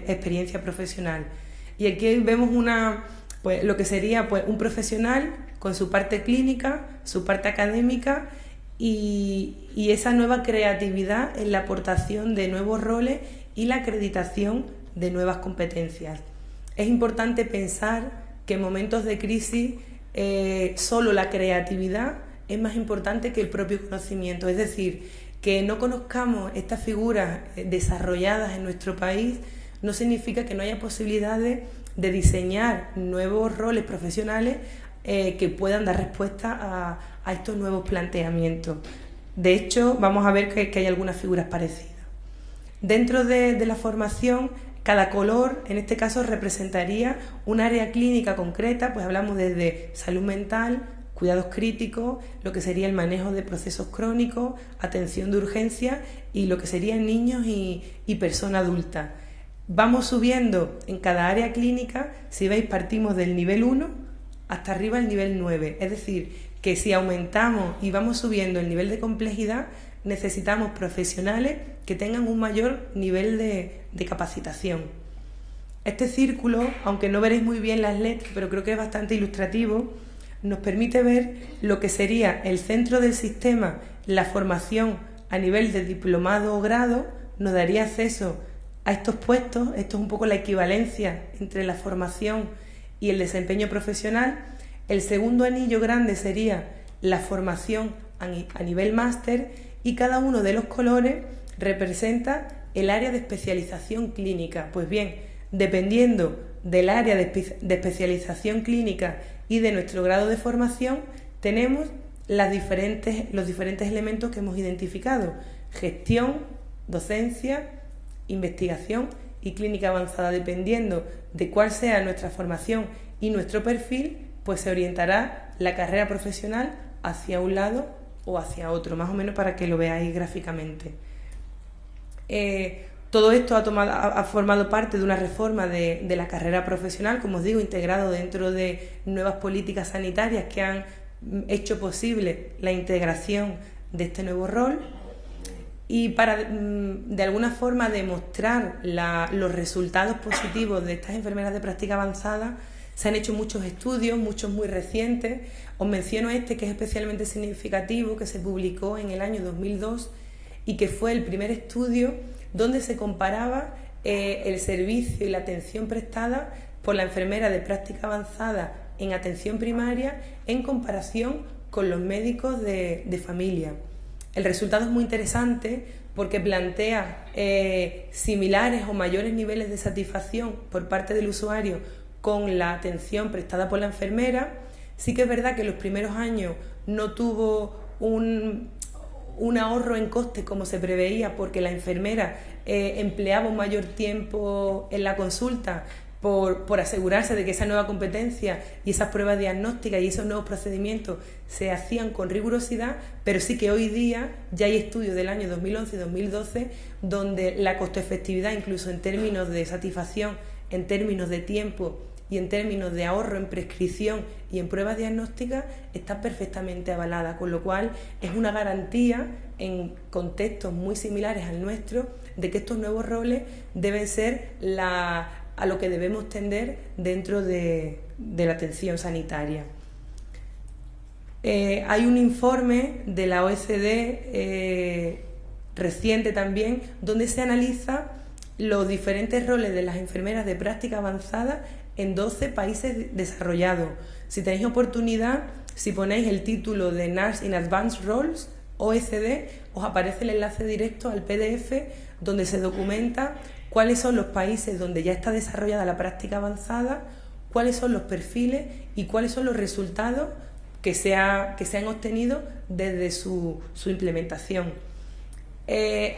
experiencia profesional. Y aquí vemos lo que sería pues, un profesional con su parte clínica, su parte académica y esa nueva creatividad en la aportación de nuevos roles y la acreditación de nuevas competencias. Es importante pensar que en momentos de crisis solo la creatividad es más importante que el propio conocimiento, es decir, que no conozcamos estas figuras desarrolladas en nuestro país no significa que no haya posibilidades de diseñar nuevos roles profesionales que puedan dar respuesta a estos nuevos planteamientos. De hecho, vamos a ver que hay algunas figuras parecidas. Dentro de la formación cada color, en este caso, representaría un área clínica concreta, pues hablamos desde salud mental, cuidados críticos, lo que sería el manejo de procesos crónicos, atención de urgencia y lo que serían niños y persona adulta. Vamos subiendo en cada área clínica, si veis partimos del nivel 1 hasta arriba el nivel 9, es decir, que si aumentamos y vamos subiendo el nivel de complejidad, necesitamos profesionales que tengan un mayor nivel de capacitación. Este círculo, aunque no veréis muy bien las letras, pero creo que es bastante ilustrativo, nos permite ver lo que sería el centro del sistema, la formación a nivel de diplomado o grado, nos daría acceso a estos puestos. Esto es un poco la equivalencia entre la formación y el desempeño profesional. El segundo anillo grande sería la formación a nivel máster y cada uno de los colores representa el área de especialización clínica. Pues bien, dependiendo del área de especialización clínica y de nuestro grado de formación, tenemos los diferentes elementos que hemos identificado: gestión, docencia, investigación y clínica avanzada. Dependiendo de cuál sea nuestra formación y nuestro perfil, pues se orientará la carrera profesional hacia un lado o hacia otro, más o menos para que lo veáis gráficamente. Todo esto ha formado parte de una reforma de la carrera profesional, como os digo, integrado dentro de nuevas políticas sanitarias que han hecho posible la integración de este nuevo rol. Y para, de alguna forma, demostrar los resultados positivos de estas enfermeras de práctica avanzada, se han hecho muchos estudios, muchos muy recientes. Os menciono este, que es especialmente significativo, que se publicó en el año 2002 y que fue el primer estudio donde se comparaba el servicio y la atención prestada por la enfermera de práctica avanzada en atención primaria en comparación con los médicos de familia. El resultado es muy interesante porque plantea similares o mayores niveles de satisfacción por parte del usuario con la atención prestada por la enfermera. Sí que es verdad que en los primeros años no tuvo un ahorro en costes como se preveía, porque la enfermera empleaba un mayor tiempo en la consulta por asegurarse de que esa nueva competencia y esas pruebas diagnósticas y esos nuevos procedimientos se hacían con rigurosidad, pero sí que hoy día ya hay estudios del año 2011 y 2012 donde la costo-efectividad, incluso en términos de satisfacción, en términos de tiempo y en términos de ahorro en prescripción y en pruebas diagnósticas, está perfectamente avalada, con lo cual es una garantía en contextos muy similares al nuestro de que estos nuevos roles deben ser a lo que debemos tender dentro de la atención sanitaria. Hay un informe de la OECD reciente también, donde se analiza los diferentes roles de las enfermeras de práctica avanzada en 12 países desarrollados. Si tenéis oportunidad, si ponéis el título de Nurse in Advanced Roles, OECD, os aparece el enlace directo al PDF donde se documenta cuáles son los países donde ya está desarrollada la práctica avanzada, cuáles son los perfiles y cuáles son los resultados que se han obtenido desde su implementación.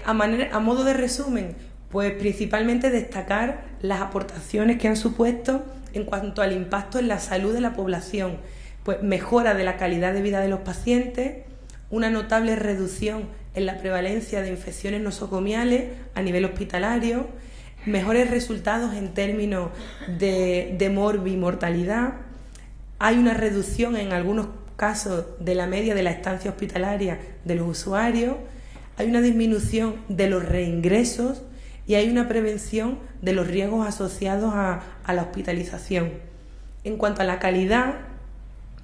A modo de resumen, pues principalmente destacar las aportaciones que han supuesto en cuanto al impacto en la salud de la población, pues mejora de la calidad de vida de los pacientes, una notable reducción en la prevalencia de infecciones nosocomiales a nivel hospitalario, mejores resultados en términos de morbimortalidad, hay una reducción en algunos casos de la media de la estancia hospitalaria de los usuarios, hay una disminución de los reingresos y hay una prevención de los riesgos asociados a la hospitalización. En cuanto a la calidad,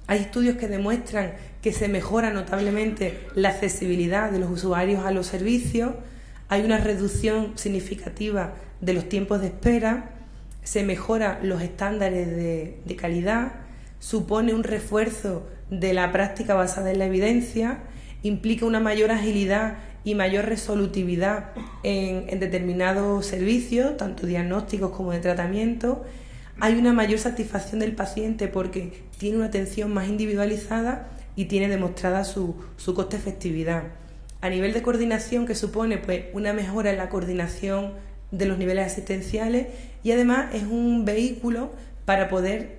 hay estudios que demuestran que se mejora notablemente la accesibilidad de los usuarios a los servicios, hay una reducción significativa de los tiempos de espera, se mejoran los estándares de calidad, supone un refuerzo de la práctica basada en la evidencia, implica una mayor agilidad y mayor resolutividad en determinados servicios, tanto diagnósticos como de tratamiento. Hay una mayor satisfacción del paciente porque tiene una atención más individualizada y tiene demostrada su coste-efectividad. A nivel de coordinación, que supone pues una mejora en la coordinación de los niveles asistenciales y además es un vehículo para poder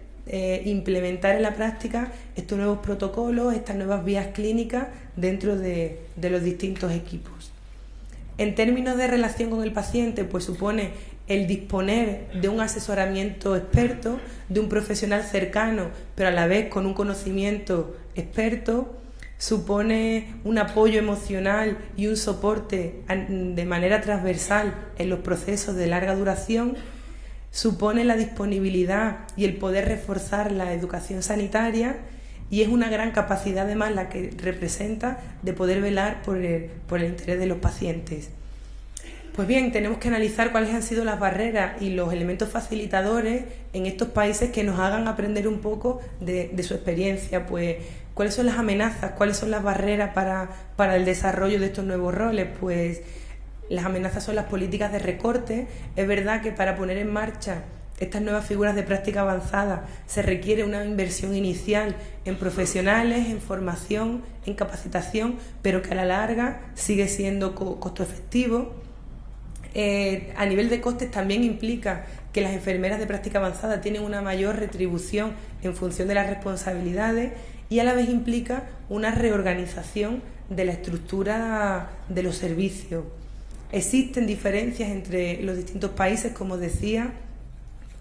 implementar en la práctica estos nuevos protocolos, estas nuevas vías clínicas dentro de los distintos equipos. En términos de relación con el paciente, pues supone el disponer de un asesoramiento experto, de un profesional cercano, pero a la vez con un conocimiento experto, supone un apoyo emocional y un soporte de manera transversal en los procesos de larga duración, supone la disponibilidad y el poder reforzar la educación sanitaria y es una gran capacidad además la que representa de poder velar por el interés de los pacientes. Pues bien, tenemos que analizar cuáles han sido las barreras y los elementos facilitadores en estos países que nos hagan aprender un poco de su experiencia, pues cuáles son las amenazas, cuáles son las barreras para el desarrollo de estos nuevos roles. Pues las amenazas son las políticas de recorte. Es verdad que para poner en marcha estas nuevas figuras de práctica avanzada se requiere una inversión inicial en profesionales, en formación, en capacitación, pero que a la larga sigue siendo costo efectivo. A nivel de costes también implica que las enfermeras de práctica avanzada tienen una mayor retribución en función de las responsabilidades y a la vez implica una reorganización de la estructura de los servicios. Existen diferencias entre los distintos países, como decía,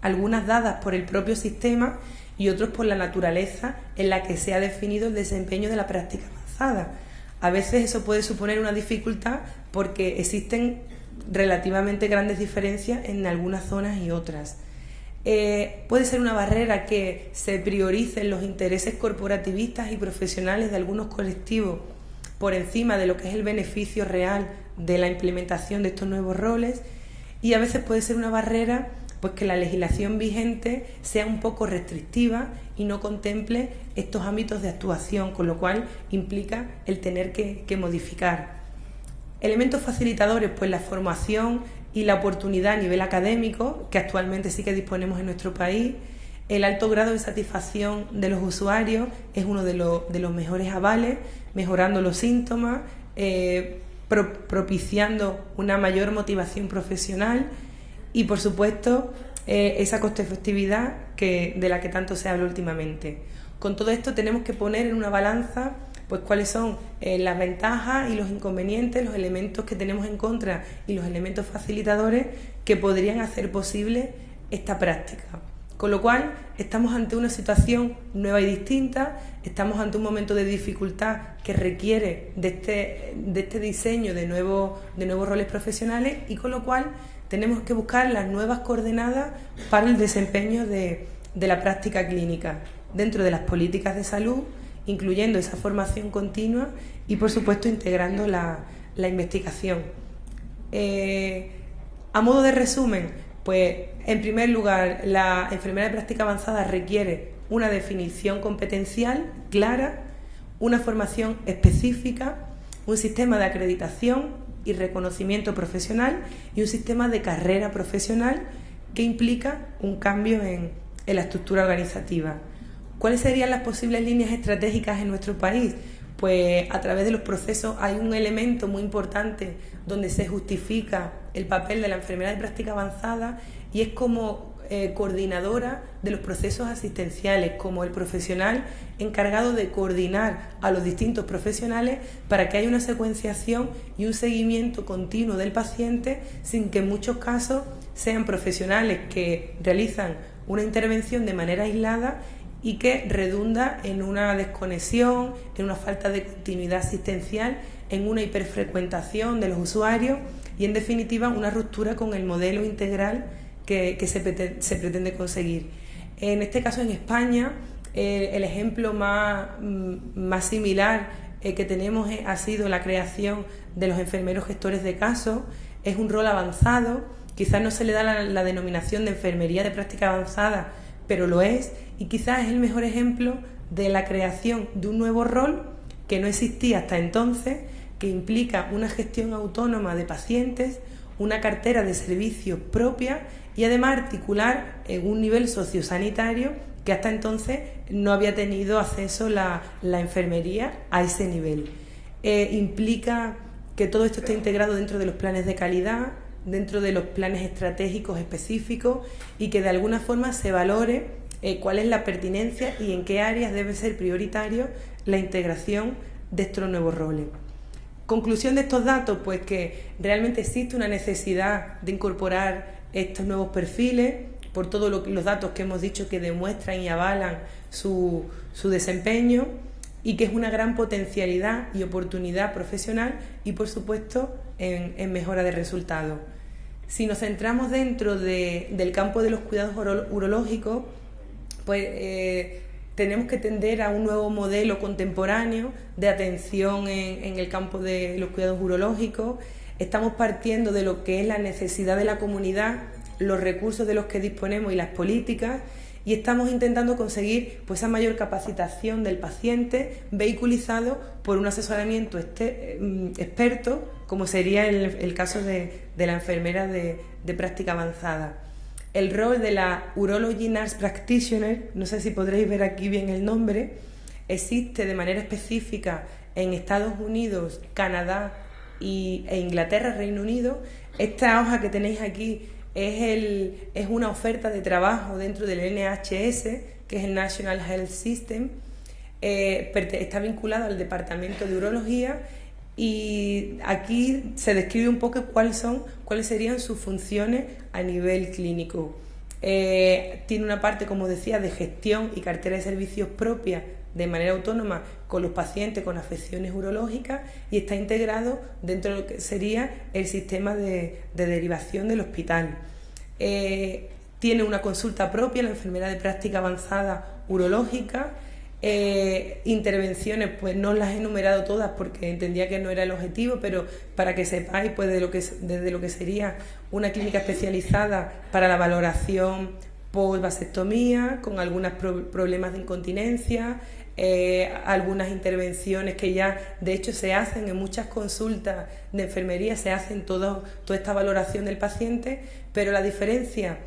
algunas dadas por el propio sistema y otros por la naturaleza en la que se ha definido el desempeño de la práctica avanzada. A veces eso puede suponer una dificultad porque existen relativamente grandes diferencias en algunas zonas y otras. Puede ser una barrera que se prioricen los intereses corporativistas y profesionales de algunos colectivos por encima de lo que es el beneficio real de la implementación de estos nuevos roles, y a veces puede ser una barrera pues que la legislación vigente sea un poco restrictiva y no contemple estos ámbitos de actuación, con lo cual implica el tener que modificar. Elementos facilitadores, pues la formación y la oportunidad a nivel académico, que actualmente sí que disponemos en nuestro país. El alto grado de satisfacción de los usuarios es uno de los mejores avales, mejorando los síntomas, propiciando una mayor motivación profesional y, por supuesto, esa coste efectividad de la que tanto se habla últimamente. Con todo esto tenemos que poner en una balanza pues cuáles son las ventajas y los inconvenientes, los elementos que tenemos en contra y los elementos facilitadores que podrían hacer posible esta práctica. Con lo cual, estamos ante una situación nueva y distinta, estamos ante un momento de dificultad que requiere de este diseño de nuevos roles profesionales y con lo cual tenemos que buscar las nuevas coordenadas para el desempeño de la práctica clínica dentro de las políticas de salud, incluyendo esa formación continua y, por supuesto, integrando la investigación. A modo de resumen, pues, en primer lugar, la enfermera de práctica avanzada requiere una definición competencial clara, una formación específica, un sistema de acreditación y reconocimiento profesional y un sistema de carrera profesional que implica un cambio en la estructura organizativa. ¿Cuáles serían las posibles líneas estratégicas en nuestro país? Pues a través de los procesos hay un elemento muy importante donde se justifica el papel de la enfermera de práctica avanzada y es como coordinadora de los procesos asistenciales, como el profesional encargado de coordinar a los distintos profesionales para que haya una secuenciación y un seguimiento continuo del paciente sin que en muchos casos sean profesionales que realizan una intervención de manera aislada y que redunda en una desconexión, en una falta de continuidad asistencial, en una hiperfrecuentación de los usuarios y, en definitiva, una ruptura con el modelo integral que se pretende conseguir. En este caso, en España, el ejemplo más similar que tenemos ha sido la creación de los enfermeros gestores de casos. Es un rol avanzado, quizás no se le da la denominación de enfermería de práctica avanzada, pero lo es, y quizás es el mejor ejemplo de la creación de un nuevo rol que no existía hasta entonces, que implica una gestión autónoma de pacientes, una cartera de servicios propia y además articular en un nivel sociosanitario que hasta entonces no había tenido acceso la enfermería a ese nivel. Implica que todo esto esté integrado dentro de los planes de calidad, dentro de los planes estratégicos específicos y que de alguna forma se valore cuál es la pertinencia y en qué áreas debe ser prioritario la integración de estos nuevos roles. Conclusión de estos datos, pues que realmente existe una necesidad de incorporar estos nuevos perfiles por todos los datos que hemos dicho que demuestran y avalan su desempeño, y que es una gran potencialidad y oportunidad profesional y, por supuesto, en mejora de resultados. Si nos centramos dentro del campo de los cuidados urológicos, pues tenemos que tender a un nuevo modelo contemporáneo de atención en el campo de los cuidados urológicos. Estamos partiendo de lo que es la necesidad de la comunidad, los recursos de los que disponemos y las políticas, y estamos intentando conseguir pues, esa mayor capacitación del paciente vehiculizado por un asesoramiento experto, como sería el caso de la enfermera de práctica avanzada. El rol de la Urology Nurse Practitioner, no sé si podréis ver aquí bien el nombre, existe de manera específica en Estados Unidos, Canadá e Inglaterra, Reino Unido. Esta hoja que tenéis aquí es una oferta de trabajo dentro del NHS, que es el National Health System. Está vinculado al Departamento de Urología, y aquí se describe un poco cuáles serían sus funciones a nivel clínico. Tiene una parte, como decía, de gestión y cartera de servicios propia de manera autónoma con los pacientes con afecciones urológicas, y está integrado dentro de lo que sería el sistema de derivación del hospital. Tiene una consulta propia, la enfermera de práctica avanzada urológica. Intervenciones, pues no las he enumerado todas porque entendía que no era el objetivo, pero para que sepáis pues desde lo que sería una clínica especializada para la valoración post-vasectomía, con algunos problemas de incontinencia, algunas intervenciones que ya de hecho se hacen en muchas consultas de enfermería, se hacen toda esta valoración del paciente, pero la diferencia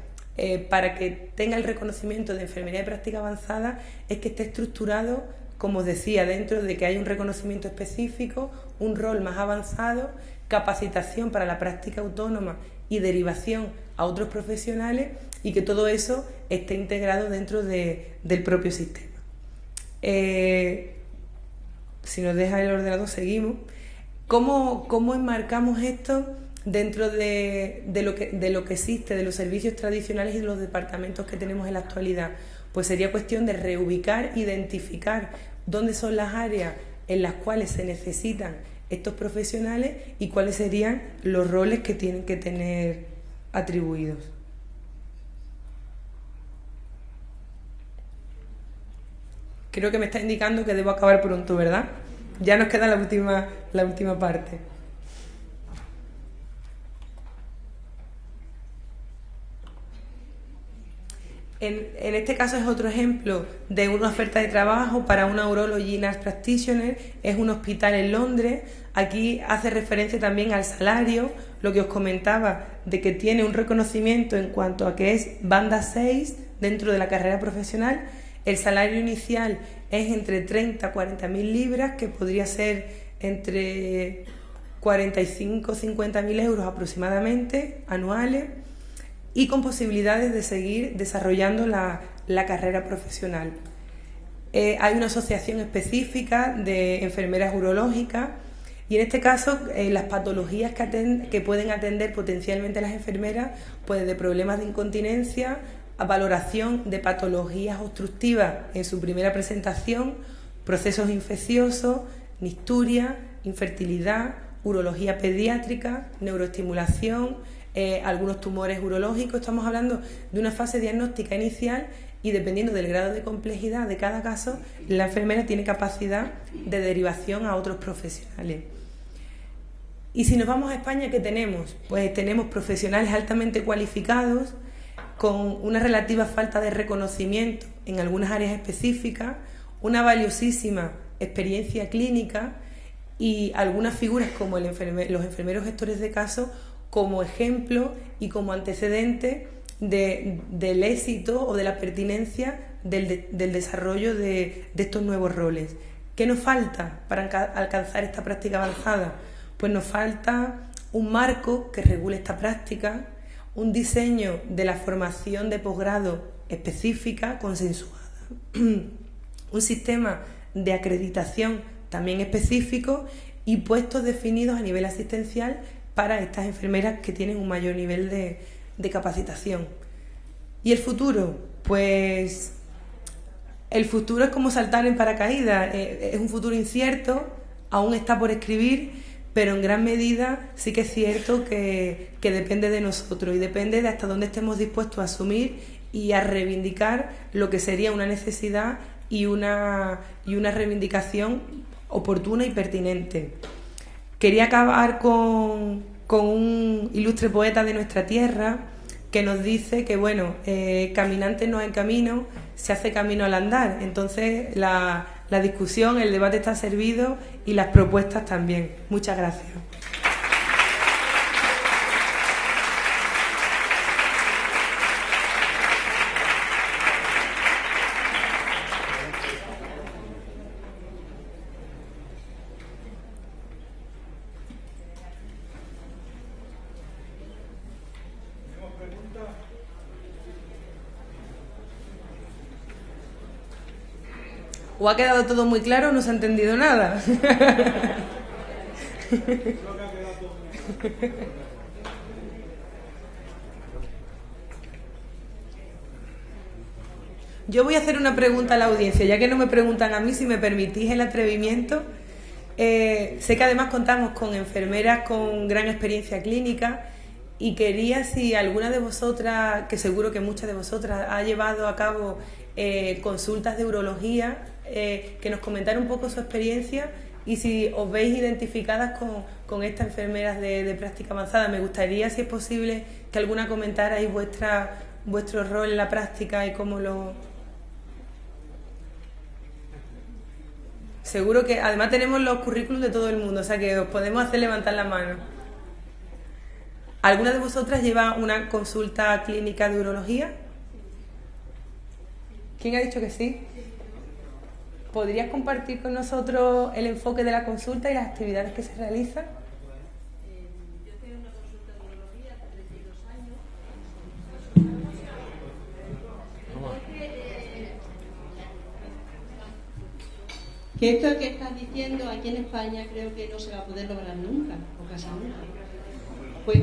para que tenga el reconocimiento de enfermería de práctica avanzada es que esté estructurado, como os decía, dentro de que hay un reconocimiento específico, un rol más avanzado, capacitación para la práctica autónoma y derivación a otros profesionales, y que todo eso esté integrado dentro del propio sistema. Si nos deja el ordenador, seguimos. ¿Cómo enmarcamos esto dentro de lo que existe, de los servicios tradicionales y de los departamentos que tenemos en la actualidad? Pues sería cuestión de reubicar, identificar dónde son las áreas en las cuales se necesitan estos profesionales y cuáles serían los roles que tienen que tener atribuidos. Creo que me está indicando que debo acabar pronto, ¿verdad? Ya nos queda la última parte. En este caso es otro ejemplo de una oferta de trabajo para una Urology Nurse Practitioner. Es un hospital en Londres. Aquí hace referencia también al salario, lo que os comentaba, de que tiene un reconocimiento en cuanto a que es banda 6 dentro de la carrera profesional. El salario inicial es entre 30 a 40.000 libras, que podría ser entre 45 o 50.000 euros aproximadamente anuales, y con posibilidades de seguir desarrollando la carrera profesional. Hay una asociación específica de enfermeras urológicas, y en este caso las patologías que pueden atender potencialmente las enfermeras, pues de problemas de incontinencia a valoración de patologías obstructivas en su primera presentación, procesos infecciosos, nicturia, infertilidad, urología pediátrica, neuroestimulación, algunos tumores urológicos. Estamos hablando de una fase diagnóstica inicial, y dependiendo del grado de complejidad de cada caso, la enfermera tiene capacidad de derivación a otros profesionales. Y si nos vamos a España, ¿qué tenemos? Pues tenemos profesionales altamente cualificados, con una relativa falta de reconocimiento en algunas áreas específicas, una valiosísima experiencia clínica y algunas figuras como los enfermeros gestores de caso como ejemplo y como antecedente del éxito o de la pertinencia del desarrollo de estos nuevos roles. ¿Qué nos falta para alcanzar esta práctica avanzada? Pues nos falta un marco que regule esta práctica, un diseño de la formación de posgrado específica, consensuada, un sistema de acreditación también específico y puestos definidos a nivel asistencial para estas enfermeras que tienen un mayor nivel de capacitación. ¿Y el futuro? Pues el futuro es como saltar en paracaídas, es un futuro incierto, aún está por escribir, pero en gran medida sí que es cierto que depende de nosotros y depende de hasta dónde estemos dispuestos a asumir y a reivindicar lo que sería una necesidad y una reivindicación oportuna y pertinente. Quería acabar con un ilustre poeta de nuestra tierra que nos dice que, bueno, caminantes no hay camino, se hace camino al andar. Entonces, la discusión, el debate está servido y las propuestas también. Muchas gracias. ¿O ha quedado todo muy claro o no se ha entendido nada? Yo voy a hacer una pregunta a la audiencia, ya que no me preguntan a mí, si me permitís el atrevimiento. Sé que además contamos con enfermeras con gran experiencia clínica y quería, si alguna de vosotras, que seguro que muchas de vosotras, ha llevado a cabo consultas de urología, que nos comentara un poco su experiencia y si os veis identificadas con estas enfermeras de práctica avanzada. Me gustaría, si es posible, que alguna comentarais vuestro rol en la práctica y cómo lo... Seguro que además tenemos los currículums de todo el mundo, o sea que os podemos hacer levantar la mano. ¿Alguna de vosotras lleva una consulta clínica de urología? ¿Quién ha dicho que sí? ¿Podrías compartir con nosotros el enfoque de la consulta y las actividades que se realizan? Yo tengo una consulta de urología hace 32 años. Que esto que estás diciendo aquí en España creo que no se va a poder lograr nunca, o casi nunca. Pues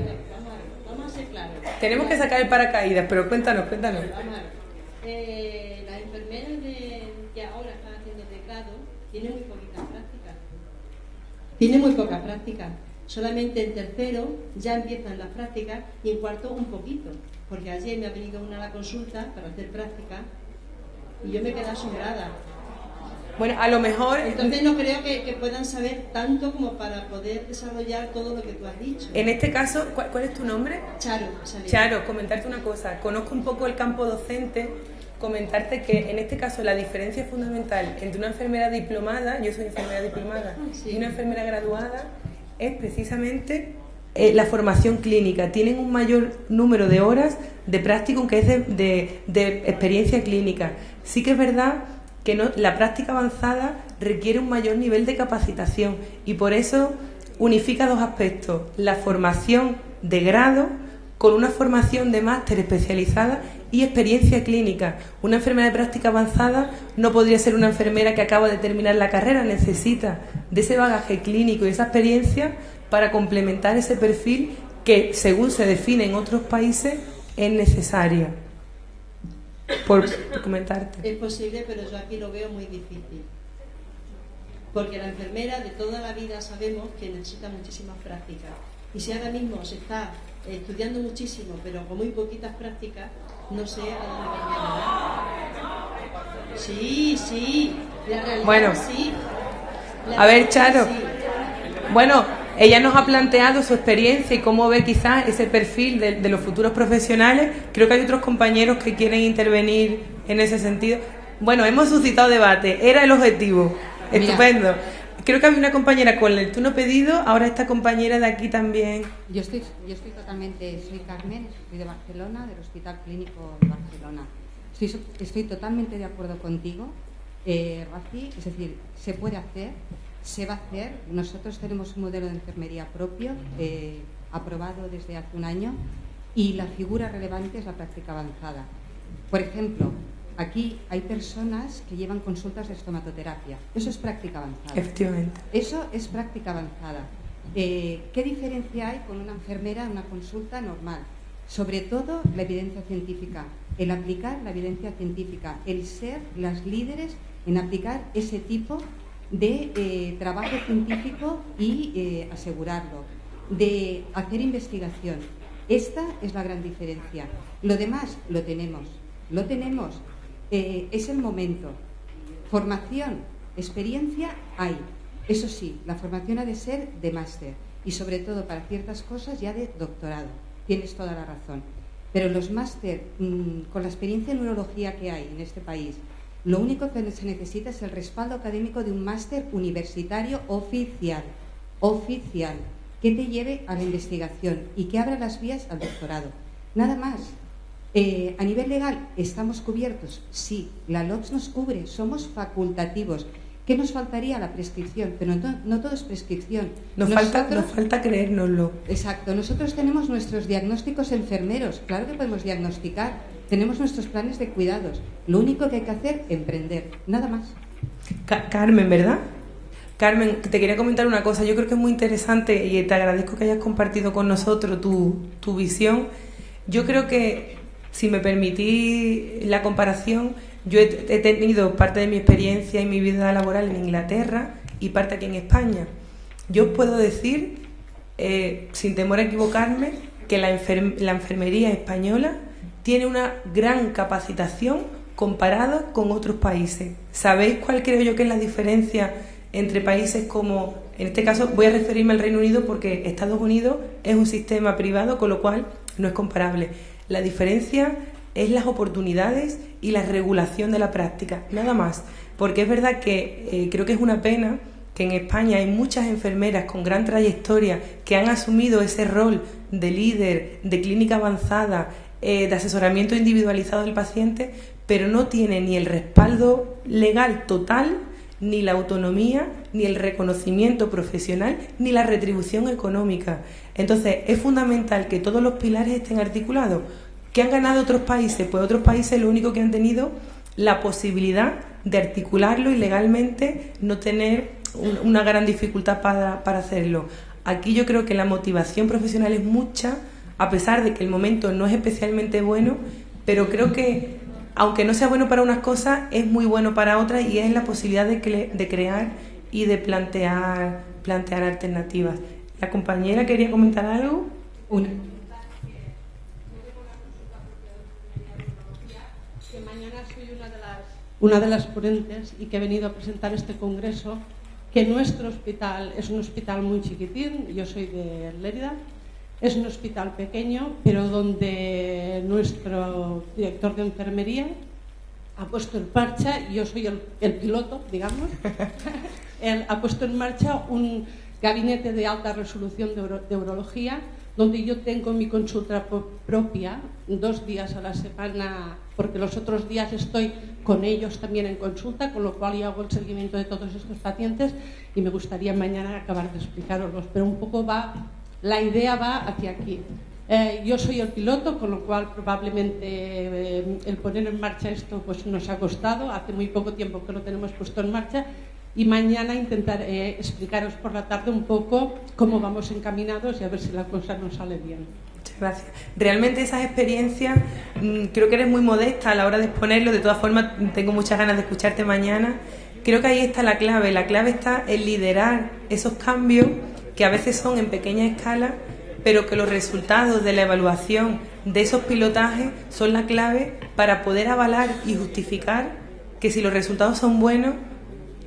vamos a ser claros. Tenemos que sacar el paracaídas, pero cuéntanos. Vamos a ver. Las enfermeras que ahora están haciendo teclado tienen muy poca práctica. Solamente en tercero ya empiezan las prácticas y en cuarto un poquito. Porque ayer me ha venido una a la consulta para hacer práctica y yo me quedé asombrada. Bueno, a lo mejor... Entonces no creo que puedan saber tanto como para poder desarrollar todo lo que tú has dicho. En este caso, ¿cuál es tu nombre? Charo. Charo, comentarte una cosa. Conozco un poco el campo docente, comentarte que en este caso la diferencia fundamental entre una enfermera diplomada, yo soy enfermera diplomada, sí, y una enfermera graduada es precisamente la formación clínica. Tienen un mayor número de horas de práctica, aunque es de experiencia clínica. Sí que es verdad que la práctica avanzada requiere un mayor nivel de capacitación y por eso unifica dos aspectos: la formación de grado con una formación de máster especializada y experiencia clínica. Una enfermera de práctica avanzada no podría ser una enfermera que acaba de terminar la carrera, necesita de ese bagaje clínico y esa experiencia para complementar ese perfil que, según se define en otros países, es necesaria. Por comentarte. Es posible, pero yo aquí lo veo muy difícil. Porque la enfermera de toda la vida sabemos que necesita muchísimas prácticas. Y si ahora mismo se está estudiando muchísimo, pero con muy poquitas prácticas, no sé a dónde va a llegar. Sí, la realidad bueno, sí. A ver, Charo. Sí. Bueno, ella nos ha planteado su experiencia y cómo ve quizás ese perfil de los futuros profesionales. Creo que hay otros compañeros que quieren intervenir en ese sentido. Bueno, hemos suscitado debate, era el objetivo. Estupendo. Creo que había una compañera con el turno pedido, ahora esta compañera de aquí también. Yo estoy totalmente, soy Carmen, soy de Barcelona, del Hospital Clínico de Barcelona. Estoy totalmente de acuerdo contigo, Rafi, es decir, se puede hacer, se va a hacer. Nosotros tenemos un modelo de enfermería propio, aprobado desde hace un año, y la figura relevante es la práctica avanzada. Por ejemplo, aquí hay personas que llevan consultas de estomatoterapia. Eso es práctica avanzada. Efectivamente. Eso es práctica avanzada. ¿Qué diferencia hay con una enfermera en una consulta normal? Sobre todo la evidencia científica, el aplicar la evidencia científica, el ser las líderes en aplicar ese tipo de trabajo científico y asegurarlo, de hacer investigación. Esta es la gran diferencia. Lo demás lo tenemos. Es el momento. Formación, experiencia hay. Eso sí, la formación ha de ser de máster y sobre todo para ciertas cosas ya de doctorado. Tienes toda la razón. Pero los máster, con la experiencia en neurología que hay en este país, lo único que se necesita es el respaldo académico de un máster universitario oficial, que te lleve a la investigación y que abra las vías al doctorado. Nada más. A nivel legal, ¿estamos cubiertos? Sí, la LOPS nos cubre, somos facultativos. ¿Qué nos faltaría? La prescripción, pero no todo es prescripción. Nos falta creérnoslo. Exacto, nosotros tenemos nuestros diagnósticos enfermeros, claro que podemos diagnosticar, tenemos nuestros planes de cuidados. Lo único que hay que hacer es emprender, nada más. Carmen, ¿verdad? Carmen, te quería comentar una cosa. Yo creo que es muy interesante y te agradezco que hayas compartido con nosotros tu visión. Yo creo que, si me permitís la comparación, yo he tenido parte de mi experiencia y mi vida laboral en Inglaterra y parte aquí en España. Yo os puedo decir, sin temor a equivocarme, que la enfermería española tiene una gran capacitación comparada con otros países. ¿Sabéis cuál creo yo que es la diferencia entre países como, en este caso voy a referirme al Reino Unido porque Estados Unidos es un sistema privado, con lo cual no es comparable? La diferencia es las oportunidades y la regulación de la práctica, nada más. Porque es verdad que creo que es una pena que en España hay muchas enfermeras con gran trayectoria que han asumido ese rol de líder, de clínica avanzada, de asesoramiento individualizado del paciente, pero no tienen ni el respaldo legal total, ni la autonomía, ni el reconocimiento profesional, ni la retribución económica. Entonces, es fundamental que todos los pilares estén articulados. ¿Qué han ganado otros países? Pues otros países lo único que han tenido la posibilidad de articularlo y legalmente no tener una gran dificultad para hacerlo. Aquí yo creo que la motivación profesional es mucha, a pesar de que el momento no es especialmente bueno, pero creo que aunque no sea bueno para unas cosas, es muy bueno para otras y es la posibilidad de crear y de plantear alternativas. ¿La compañera quería comentar algo? Que mañana soy una de las ponentes y que he venido a presentar este congreso, que nuestro hospital es un hospital muy chiquitín, yo soy de Lérida, es un hospital pequeño, pero donde nuestro director de enfermería ha puesto en marcha, y yo soy el piloto, digamos, él ha puesto en marcha un gabinete de alta resolución de urología, donde yo tengo mi consulta propia 2 días a la semana, porque los otros días estoy con ellos también en consulta, con lo cual yo hago el seguimiento de todos estos pacientes y me gustaría mañana acabar de explicaroslos, pero un poco la idea va hacia aquí. Yo soy el piloto, con lo cual probablemente el poner en marcha esto pues nos ha costado, hace muy poco tiempo que lo tenemos puesto en marcha, y mañana intentaré explicaros por la tarde un poco cómo vamos encaminados y a ver si la cosa nos sale bien. Muchas gracias. Realmente esas experiencias, creo que eres muy modesta a la hora de exponerlo. De todas formas, tengo muchas ganas de escucharte mañana. Creo que ahí está la clave. La clave está en liderar esos cambios que a veces son en pequeña escala, pero que los resultados de la evaluación de esos pilotajes son la clave para poder avalar y justificar que si los resultados son buenos,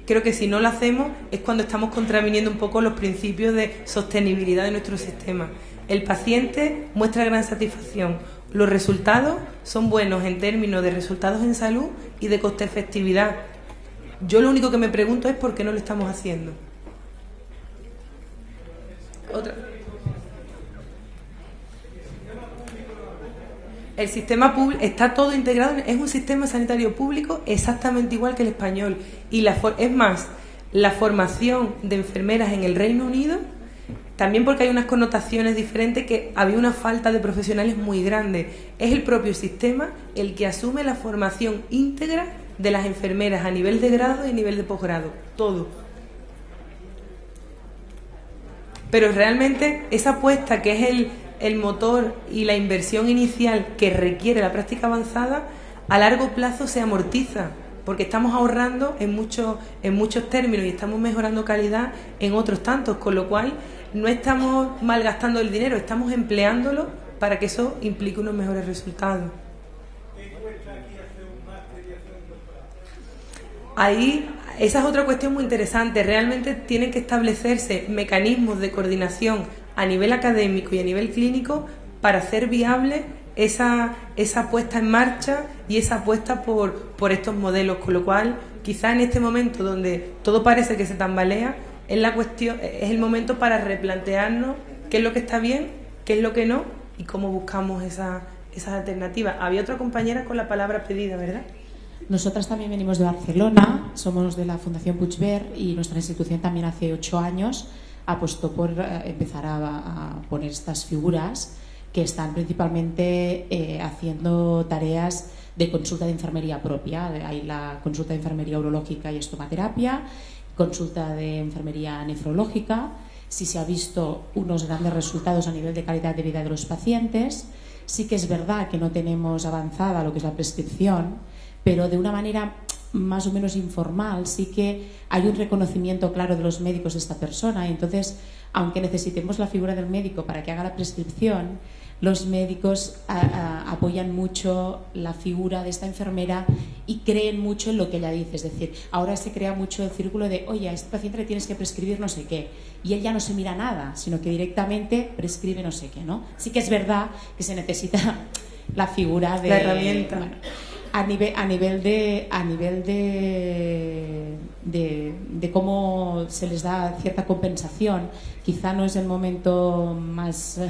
creo que si no lo hacemos es cuando estamos contraviniendo un poco los principios de sostenibilidad de nuestro sistema. El paciente muestra gran satisfacción. Los resultados son buenos en términos de resultados en salud y de coste-efectividad. Yo lo único que me pregunto es por qué no lo estamos haciendo. Otra. El sistema público está todo integrado, es un sistema sanitario público exactamente igual que el español. Y es más, la formación de enfermeras en el Reino Unido también porque hay unas connotaciones diferentes, que había una falta de profesionales muy grande. Es el propio sistema el que asume la formación íntegra de las enfermeras a nivel de grado y a nivel de posgrado, todo. Pero realmente esa apuesta, que es el motor y la inversión inicial que requiere la práctica avanzada, a largo plazo se amortiza, porque estamos ahorrando en muchos términos y estamos mejorando calidad en otros tantos, con lo cual no estamos malgastando el dinero, estamos empleándolo para que eso implique unos mejores resultados. Ahí, esa es otra cuestión muy interesante. Realmente tienen que establecerse mecanismos de coordinación a nivel académico y a nivel clínico para hacer viable esa puesta en marcha y esa apuesta por estos modelos, con lo cual quizá en este momento donde todo parece que se tambalea, es el momento para replantearnos qué es lo que está bien, qué es lo que no y cómo buscamos esas alternativas. Había otra compañera con la palabra pedida, ¿verdad? Nosotras también venimos de Barcelona, somos de la Fundación Puigverd y nuestra institución también hace 8 años apostó por empezar a poner estas figuras que están principalmente haciendo tareas de consulta de enfermería propia. Hay la consulta de enfermería urológica y estomaterapia, consulta de enfermería nefrológica. Sí se ha visto unos grandes resultados a nivel de calidad de vida de los pacientes. Sí que es verdad que no tenemos avanzada lo que es la prescripción, pero de una manera más o menos informal sí que hay un reconocimiento claro de los médicos de esta persona. Entonces, aunque necesitemos la figura del médico para que haga la prescripción, los médicos apoyan mucho la figura de esta enfermera y creen mucho en lo que ella dice. Es decir, ahora se crea mucho el círculo de, oye, a este paciente le tienes que prescribir no sé qué, y él ya no se mira nada, sino que directamente prescribe no sé qué, ¿no? Sí que es verdad que se necesita la figura de... La herramienta. Bueno, a nivel de cómo se les da cierta compensación, quizá no es el momento más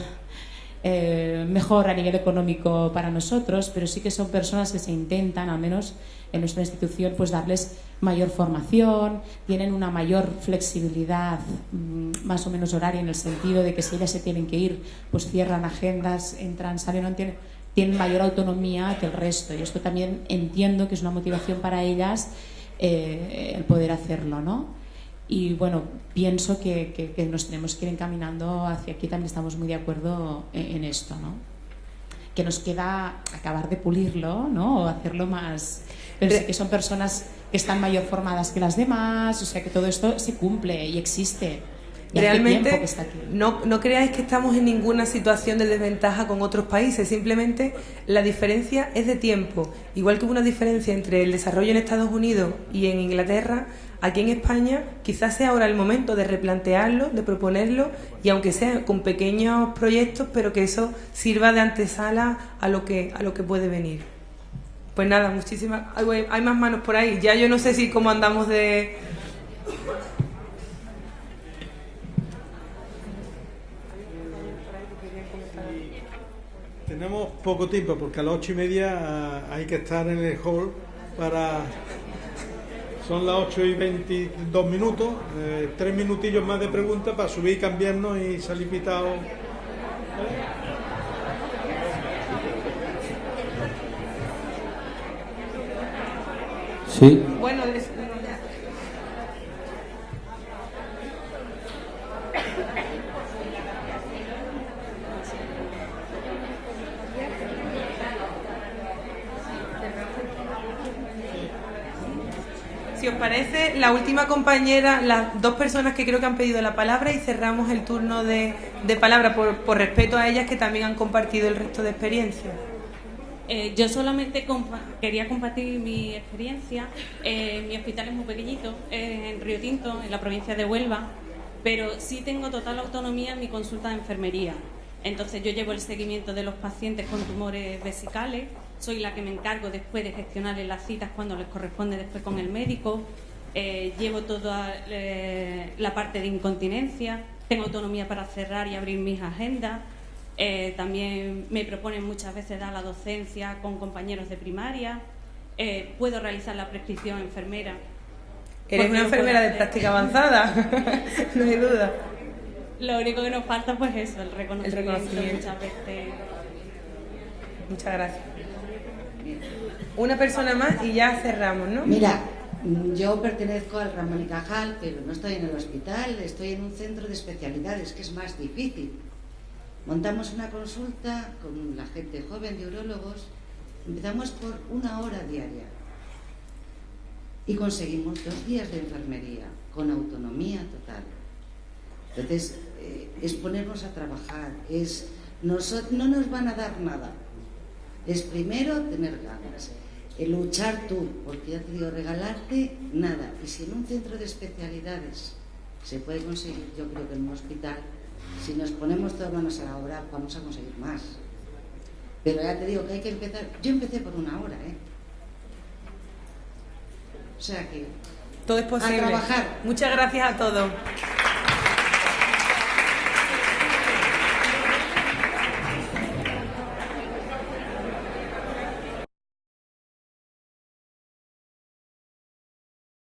mejor a nivel económico para nosotros, pero sí que son personas que se intentan, al menos en nuestra institución, pues darles mayor formación, tienen una mayor flexibilidad más o menos horaria, en el sentido de que si ellas se tienen que ir, pues cierran agendas, entran, salen, no tienen mayor autonomía que el resto, y esto también entiendo que es una motivación para ellas el poder hacerlo, ¿no? Y bueno, pienso que nos tenemos que ir encaminando hacia aquí, también estamos muy de acuerdo en esto, ¿no? Que nos queda acabar de pulirlo, ¿no? O hacerlo más... Pero sí que son personas que están mayor formadas que las demás, o sea que todo esto se cumple y existe. Realmente no creáis que estamos en ninguna situación de desventaja con otros países, simplemente la diferencia es de tiempo. Igual que hubo una diferencia entre el desarrollo en Estados Unidos y en Inglaterra, aquí en España quizás sea ahora el momento de replantearlo, de proponerlo, y aunque sea con pequeños proyectos, pero que eso sirva de antesala a lo que puede venir. Pues nada, muchísimas... Hay más manos por ahí, ya yo no sé si cómo andamos de... Tenemos poco tiempo porque a las 8:30 hay que estar en el hall para... Son las 8:22, 3 minutillos más de preguntas para subir, cambiarnos y salir pitados. Sí. Bueno, si os parece, la última compañera, las dos personas que creo que han pedido la palabra, y cerramos el turno de palabra por respeto a ellas que también han compartido el resto de experiencias. Yo solamente quería compartir mi experiencia. Mi hospital es muy pequeñito, en Río Tinto, en la provincia de Huelva, pero sí tengo total autonomía en mi consulta de enfermería. Entonces yo llevo el seguimiento de los pacientes con tumores vesicales, soy la que me encargo después de gestionarles las citas cuando les corresponde después con el médico, llevo toda la parte de incontinencia, tengo autonomía para cerrar y abrir mis agendas. También me proponen muchas veces dar la docencia con compañeros de primaria, puedo realizar la prescripción enfermera. Eres una enfermera de práctica avanzada, no hay duda. Lo único que nos falta pues eso, el reconocimiento. Muchas veces. Muchas gracias. Una persona más y ya cerramos, ¿no? Mira, yo pertenezco al Ramón y Cajal, pero no estoy en el hospital, estoy en un centro de especialidades, que es más difícil. Montamos una consulta con la gente joven de urólogos, empezamos por 1 hora diaria y conseguimos 2 días de enfermería con autonomía total. Entonces, es ponernos a trabajar, no nos van a dar nada, es primero tener ganas, luchar tú, porque ya te digo, regalarte nada. Y si en un centro de especialidades se puede conseguir, yo creo que en un hospital, si nos ponemos todas manos a la obra, vamos a conseguir más. Pero ya te digo que hay que empezar. Yo empecé por 1 hora, O sea que todo es posible. A trabajar. Muchas gracias a todos.